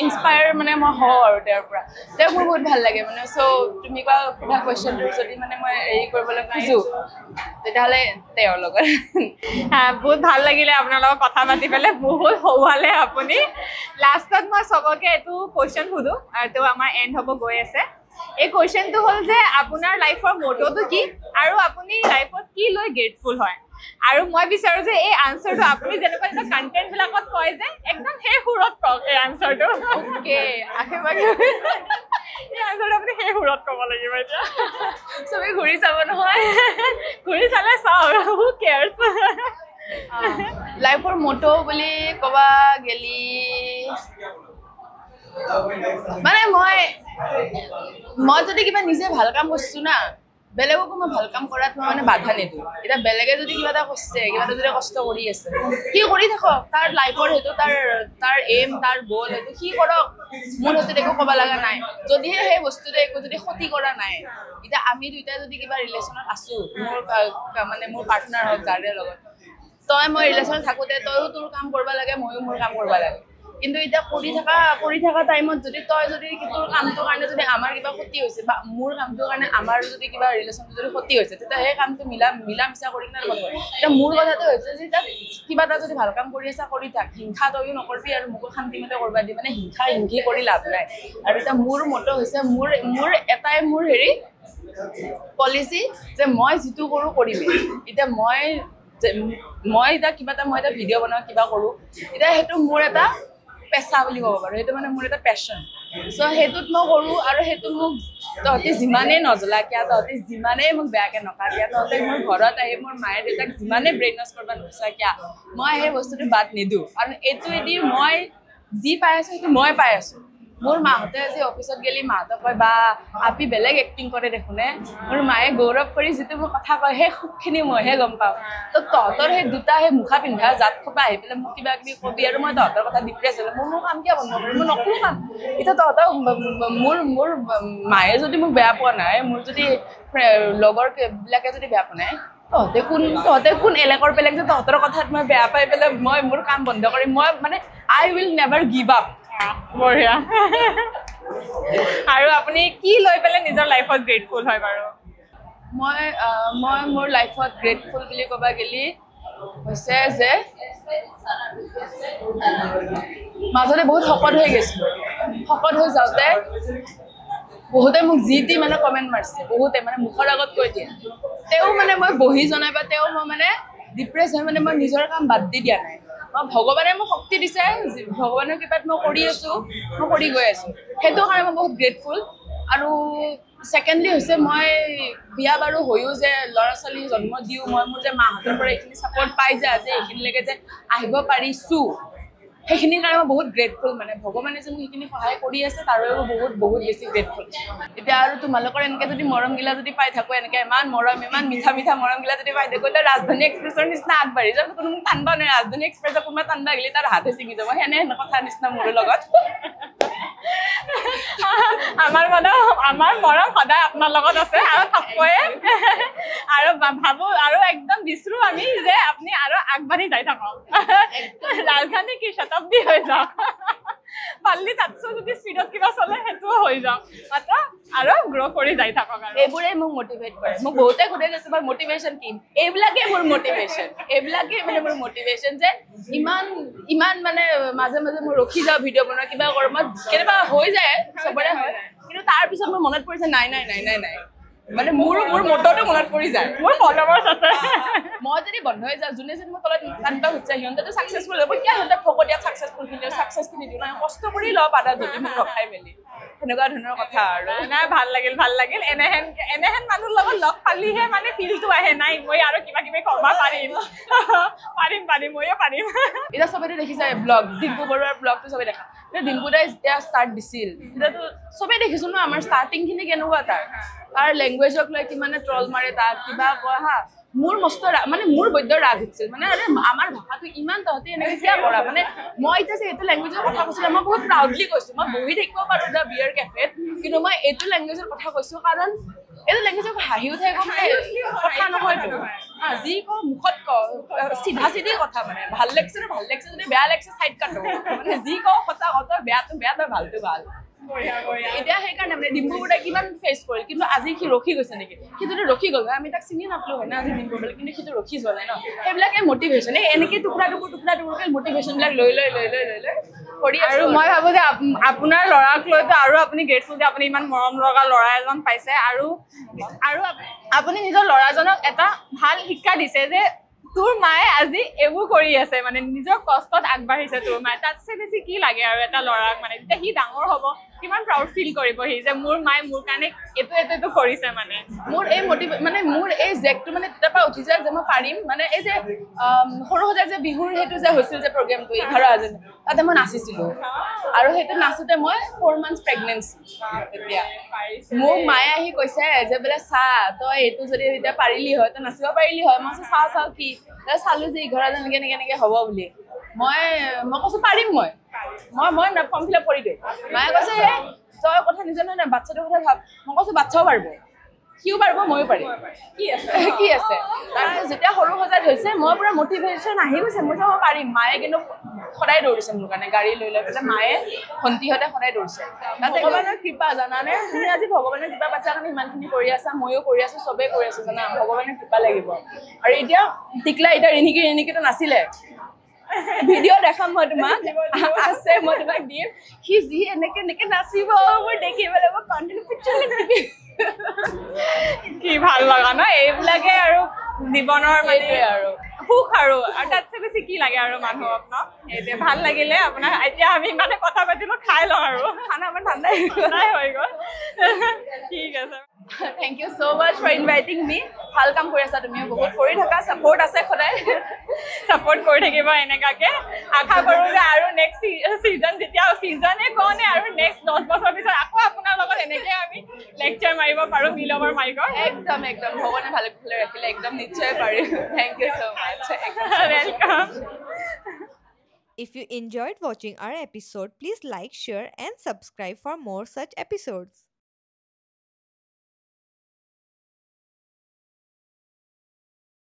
ইনস্পায়াৰ মানে মই হওঁ আৰু তেওঁৰ পৰা তেওঁক মোৰ বহুত ভাল লাগে মানে চ' তুমি কোৱা সোধা কুৱেশ্যনটো যদি মানে মই হেৰি কৰিবলৈ খোজোঁ তেতিয়াহ'লে তেওঁৰ লগত বহুত ভাল লাগিলে আপোনাৰ লগত কথা পাতি পেলাই বহুত হৰুৱালে আপুনি লাষ্টত মই চবকে এইটো কুৱেশ্যন সোধোঁ আৰু তেওঁ আমাৰ এণ্ড হ'ব গৈ আছে এই কুৱেশ্যনটো হ'ল যে আপোনাৰ লাইফৰ ম'টটো কি আৰু আপুনি লাইফত কি লৈ গ্ৰেটফুল হয় আৰু মই বিচাৰো যে এই আনসাৰটো আপুনি যেনেকুৱা এটা কন্টেন্ট বিলাকত কয় যে একদম সেই সুৰত কওক এই আনসাৰটো ওকে আশে-পাশে এই আনসাৰটো আপুনি সেই সুৰত ক'ব লাগিব এতিয়া চবে ঘূৰি চাব নহয় ঘূৰি চালে চাওঁ হু কেয়াৰ্ছ লাইফৰ মটো বুলি ক'বা গেলি মানে মই যদি কিবা নিজে ভাল কাম কৰিছো না বেলেগকো মই ভাল কাম কৰাত মই মানে বাধা নিদিওঁ এতিয়া বেলেগে যদি কিবা এটা কৰিছে কিবা এটা যদি কষ্ট কৰি আছে কি কৰি থাকক তাৰ লাইফৰ সেইটো তাৰ এম তাৰ গ'ল সেইটো কি কৰক মোৰ সেইটো একো ক'ব লগা নাই যদিহে সেই বস্তুটো একো যদি ক্ষতি কৰা নাই এতিয়া আমি দুইটাই যদি কিবা ৰিলেশ্যনত আছো মোৰ পাৰ্টনাৰ হওক যাৰে লগত তই মই ৰিলেশ্যনত থাকোঁতে তইও তোৰ কাম কৰিব লাগে ময়ো মোৰ কাম কৰিব লাগে কিন্তু এতিয়া কৰি থকা টাইমত যদি তই যদি তোৰ কামটোৰ কাৰণে যদি আমাৰ কিবা ক্ষতি হৈছে বা মোৰ কামটোৰ কাৰণে আমাৰ যদি কিবা ৰিলেশ্যনটো যদি ক্ষতি হৈছে তেতিয়া সেই কামটো মিলা মিছা কৰি কিনে কৰিব এতিয়া মোৰ কথাটো হৈছে যে এতিয়া কিবা এটা যদি ভাল কাম কৰি আছা কৰি থাক হিংসা তইও নকৰিবি আৰু মোকো শান্তিমতে কৰিব দি মানে হিংসি কৰি লাভ নাই আৰু এতিয়া মোৰ মটো হৈছে মোৰ এটাই মোৰ হেৰি পলিচি যে মই যিটো কৰোঁ কৰিমেই এতিয়া মই এতিয়া কিবা এটা মই এটা ভিডিঅ' বনাওঁ কিবা কৰোঁ এতিয়া সেইটো মোৰ এটা পেচা বুলি ক'ব পাৰোঁ সেইটো মানে মোৰ এটা পেশ্যন চ' সেইটোত মই কৰোঁ আৰু সেইটোত মোক তহঁতি যিমানেই নজ্বলা কিয় তহঁতি যিমানেই মোক বেয়াকৈ নকা কিয় তহঁতে মোৰ ঘৰত আহি মোৰ মায়ে দেউতাক যিমানেই ব্ৰেইন ৱাছ কৰিব নোচোৱা কিয় মই সেই বস্তুটো বাদ নিদিওঁ আৰু এইটোৱেদি মই যি পাই আছোঁ সেইটো মই পাই আছোঁ মোৰ মাহঁতে আজি অফিচত গেলি মাহঁতক কয় বা আপি বেলেগ এক্টিং কৰে দেখোনে মোৰ মায়ে গৌৰৱ কৰি যিটো মোৰ কথা কয় সেই সুখখিনি মইহে গম পাওঁ তো তহঁতৰ সেই দুটা সেই মুখা পিন্ধা জাত খোপা আহি পেলাই মোক কিবা কিবি কবি আৰু মই তহঁতৰ কথা ডিপ্ৰেছ হ'লে মোৰ কাম কিয় বন্ধ কৰিম মই নকৰোঁ কাম এতিয়া তহঁতৰ মোৰ মায়ে যদি মোক বেয়া পোৱা নাই মোৰ যদি লগৰবিলাকে যদি বেয়া পোৱা নাই তহঁতে কোন এলেকৰ বেলেগ যে তহঁতৰ কথাত মই বেয়া পাই পেলাই মই মোৰ কাম বন্ধ কৰিম মই মানে আই উইল নেভাৰ গিভ আপ বঢ়িয়া আৰু আপুনি কি লৈ পেলাই নিজৰ লাইফত গ্ৰেটফুল হয় বাৰু মই মোৰ লাইফত গ্ৰেটফুল বুলি ক'ব গেলি হৈছে যে মাজতে বহুত শকত হৈ গৈছিলোঁ শকত হৈ যাওঁতে বহুতে মোক যি টি মানে কমেণ্ট মাৰিছে বহুতে মানে মুখৰ আগত কৈ দিয়ে তেওঁ মানে মই বহি জনাই বা তেওঁ মই মানে ডিপ্ৰেছ হৈ মানে মই নিজৰ কাম বাদ দি দিয়া নাই ভগৱানে মোক শক্তি দিছে ভগৱানৰ কৃপাত মই কৰি আছোঁ মই কৰি গৈ আছোঁ সেইটো কাৰণে মই বহুত গ্ৰেটফুল আৰু ছেকেণ্ডলি হৈছে মই বিয়া বাৰু হৈও যে ল'ৰা ছোৱালী জন্ম দিওঁ মই মোৰ যে মাহঁতৰ পৰা এইখিনি ছাপৰ্ট পাই যে আজি এইখিনিলৈকে যে আহিব পাৰিছোঁ সেইখিনিৰ কাৰণে মই বহুত গ্ৰেটফুল মানে ভগৱানে যে মোক সেইখিনি সহায় কৰি আছে তাৰ বাবে মই বহুত বেছি গ্ৰেটফুল এতিয়া আৰু তোমালোকৰ এনেকৈ যদি মৰমগিলা যদি পাই থাকোঁ এনেকৈ ইমান মিঠা মৰমগিলা যদি পাই থাকোঁ এতিয়া ৰাজধানী এক্সপ্ৰেছৰ নিচিনা আগবাঢ়ি যাব কোনো মোক টানবা নাই ৰাজধানী এক্সপ্ৰেছৰ কোনোবা টানবা গ'লে তাৰ হাতে ছিঙি যাব সেনে কথাৰ নিচিনা মোৰ লগত আমাৰ মৰম সদায় আপোনাৰ লগত আছে আৰু থাকোৱে আৰু ভাবোঁ আৰু একদম বিচাৰোঁ আমি যে আপুনি আৰু আগবাঢ়ি যাই থাকক ৰাজধানী কি শতাব্দী হৈ যাওক পাল্লি তাতকৈ যদি স্পীডত কিবা চলে সেইটোও হৈ যাওক মাত্ৰ আৰু গ্ৰ' কৰি যাই থাকক আৰু এইবোৰে মোক মটিভেট কৰে মোক বহুতে সোধে যে তোমাৰ মটিভেশ্যন কি এইবিলাকেই মোৰ মটিভেশ্যন এইবিলাকেই মানে মোৰ মটিভেশ্যন যে ইমান মানে মাজে মই ৰখি যাওঁ ভিডিঅ' বনোৱা কিবা কৰোঁ মই কেতিয়াবা হৈ যায় চবৰে হয় কিন্তু তাৰপিছত মোৰ মনত পৰিছে নাই মানে মোৰ মটৰটো মনত পৰি যায় মোৰ ফলোৱাৰ্ছ আছে মই যদি বন্ধ হৈ যাওঁ যোনে যদি মোৰ তলত কান্দা হৈছে সিহঁতেতো ছাকচেছফুল হ'ব কিয় সিহঁতে ফকতীয়া ছাকচেছফুল ছাকচেছখিনি দিওঁ নহয় কষ্ট কৰি লওঁ পাৰা যদি মোক ৰখাই মেলি সেনেকুৱা ধৰণৰ কথা আৰু নাই ভাল লাগিল এনেহেন মানুহৰ লগত লগ পালিহে মানে ফিলটো আহে নাই মই আৰু কিবা কিবি ক'ব পাৰিম ময়ো পাৰিম এতিয়া চবেতো দেখিছে ব্লগ ডিম্পু বৰুৱাৰ ব্লগটো চবে দেখা এতিয়া ডিম্পু দাই যেতিয়া ষ্টাৰ্ট দিছিল তেতিয়াতো চবেই দেখিছোঁ ন আমাৰ ষ্টাৰ্টিংখিনি কেনেকুৱা তাৰ লেংগুৱেজক লৈ কিমানে ট্ৰল মাৰে তাক কিবা কয় হা মোৰ মস্ত মানে মোৰ বৈদ্য ৰাগ উঠিছিল মানে আৰে আমাৰ ভাষাটো ইমান তহঁতি এনেকৈ কিয় কৰা মানে মই এতিয়া যে এইটো লেংগুৱেজৰ কথা কৈছিলোঁ মই বহুত প্ৰাউডলি কৈছোঁ মই বহি থাকিব পাৰোঁ দ্য বিয়াৰ কেফেত কিন্তু মই এইটো লেংগুৱেজৰ কথা কৈছোঁ কাৰণ এইটো লেংগুৱেজৰ হাঁহি উঠে মানে কথা নহয়তো যি কওঁ মুখত কওঁ চিধা কথা মানে ভাল লাগিছে যদি বেয়া লাগিছে ছাইড কাটো মানে যি কওঁ সঁচা তই বেয়াটো বেয়া তই ভালটো ভাল এতিয়া সেইকাৰণে মানে ডিম্পু বৰুৱাই কিমান ফেচ কৰিল কিন্তু আজি সি ৰখি গৈছে নেকি সি যদি ৰখি গ'ল আমি তাক চিনি নাপালোঁ হয় না আজি ডিম্পু বৰুৱাই কিন্তু সিটো ৰখি যোৱা নাই ন সেইবিলাকে মটিভেশ্যন এনেকৈ টুকুৰা টুকুৰকৈ মটিভেশ্যনবিলাক লৈ কৰি আৰু মই ভাবোঁ যে আপোনাৰ ল'ৰাক লৈতো আৰু আপুনি গ্ৰেটফুল যে আপুনি ইমান মৰম লগা ল'ৰা এজন পাইছে আৰু আপুনি নিজৰ ল'ৰাজনক এটা ভাল শিক্ষা দিছে যে তোৰ মায়ে আজি এইবোৰ কৰি আছে মানে নিজৰ কষ্টত আগবাঢ়িছে তোৰ মায়ে তাতছে বেছি কি লাগে আৰু এটা ল'ৰাক মানে যেতিয়া সি ডাঙৰ হ'ব কিমান প্ৰাউড ফিল কৰিব সি যে মোৰ মায়ে মোৰ কাৰণে এইটো কৰিছে মানে মোৰ এই মানে মোৰ এই জেকটো মানে তেতিয়াৰ পৰা উঠি যায় যে মই পাৰিম মানে এই যে সৰু সজাই যে বিহুৰ সেইটো যে হৈছিল যে প্ৰগ্ৰেমটো 11 তাতে মই নাচিছিলো আৰু সেইটো নাচোতে মই 4 months প্ৰেগনেন্সি তেতিয়া মোক মায়ে আহি কৈছে যে বোলে চা তই এইটো যদি এতিয়া পাৰিলি হয় তই নাচিব পাৰিলি হয় মই চাওঁ কি চালো যে 11 কেনেকে হ'ব বুলি মই কৈছো পাৰিম মই ফৰ্ম ফিল আপ কৰি দিওঁ মায়ে কৈছে হে তই কথা নিজে নহয় বাচ্চাটোৰ কথা ভাব মই কৈছো বাচ্চাও পাৰিব সিও পাৰিব ময়ো পাৰিম কি আছে তাৰপিছত যেতিয়া সৰু সজাই হৈছে মই পুৰা মটিভেশ্যন আহি গৈছে মই পাৰিম মায়ে কিন্তু সদায় দৌৰিছে মোৰ কাৰণে গাড়ী লৈ পেলাই মায়ে ভণ্টিহঁতে সদায় দৌৰিছে তাতে ভগৱানৰ কৃপা জানানে তুমি আজি ভগৱানৰ কৃপা পাইছা কাৰণে ইমানখিনি কৰি আছা ময়ো কৰি আছো চবেই কৰি আছো জানা ভগৱানৰ কৃপা লাগিব আৰু এতিয়া টিকলা এতিয়া ৰিণিকিটো নাছিলে ভিডিঅ' দেখাম মই তোমাক আছে মই তোমাক দিম সি যি এনেকে নাচিব মই দেখি পেলাই মই কণ্টেণ্ট পিকচাৰ লিখি কি ভাল লগা ন এইবিলাকে আৰু জীৱনৰ মানে আৰু সুখ আৰু তাতছে বেছি কি লাগে আৰু মানুহক ন এতিয়া ভাল লাগিলে আপোনাৰ এতিয়া আমি মানে কথা পাতিলো খাই লওঁ আৰু খানা আমাৰ ঠাণ্ডাই হৈ গ'ল ঠিক আছে Thank you so much for inviting me. ভাল কাম কৰি আছা তুমি বহুত কৰি থাকা সাপোৰ্ট আছে খদাই সাপোৰ্ট কৰি থাকিব এনেকাকে আশা কৰো যে আৰু নেক্সট সিজন যেতিয়া সিজনে কোনে আৰু নেক্সট 10 বছৰ পিছত আকৌ আপোনাৰ লগত এনেকে আমি লেকচাৰ মাৰিব পাৰো মিলবৰ মাইকৰ একদম ভগৱানে ভালে ৰাখিলে একদম নিশ্চয় পাৰিম Thank you so much. Welcome. If you enjoyed watching our episode, please like, share and subscribe for more such episodes.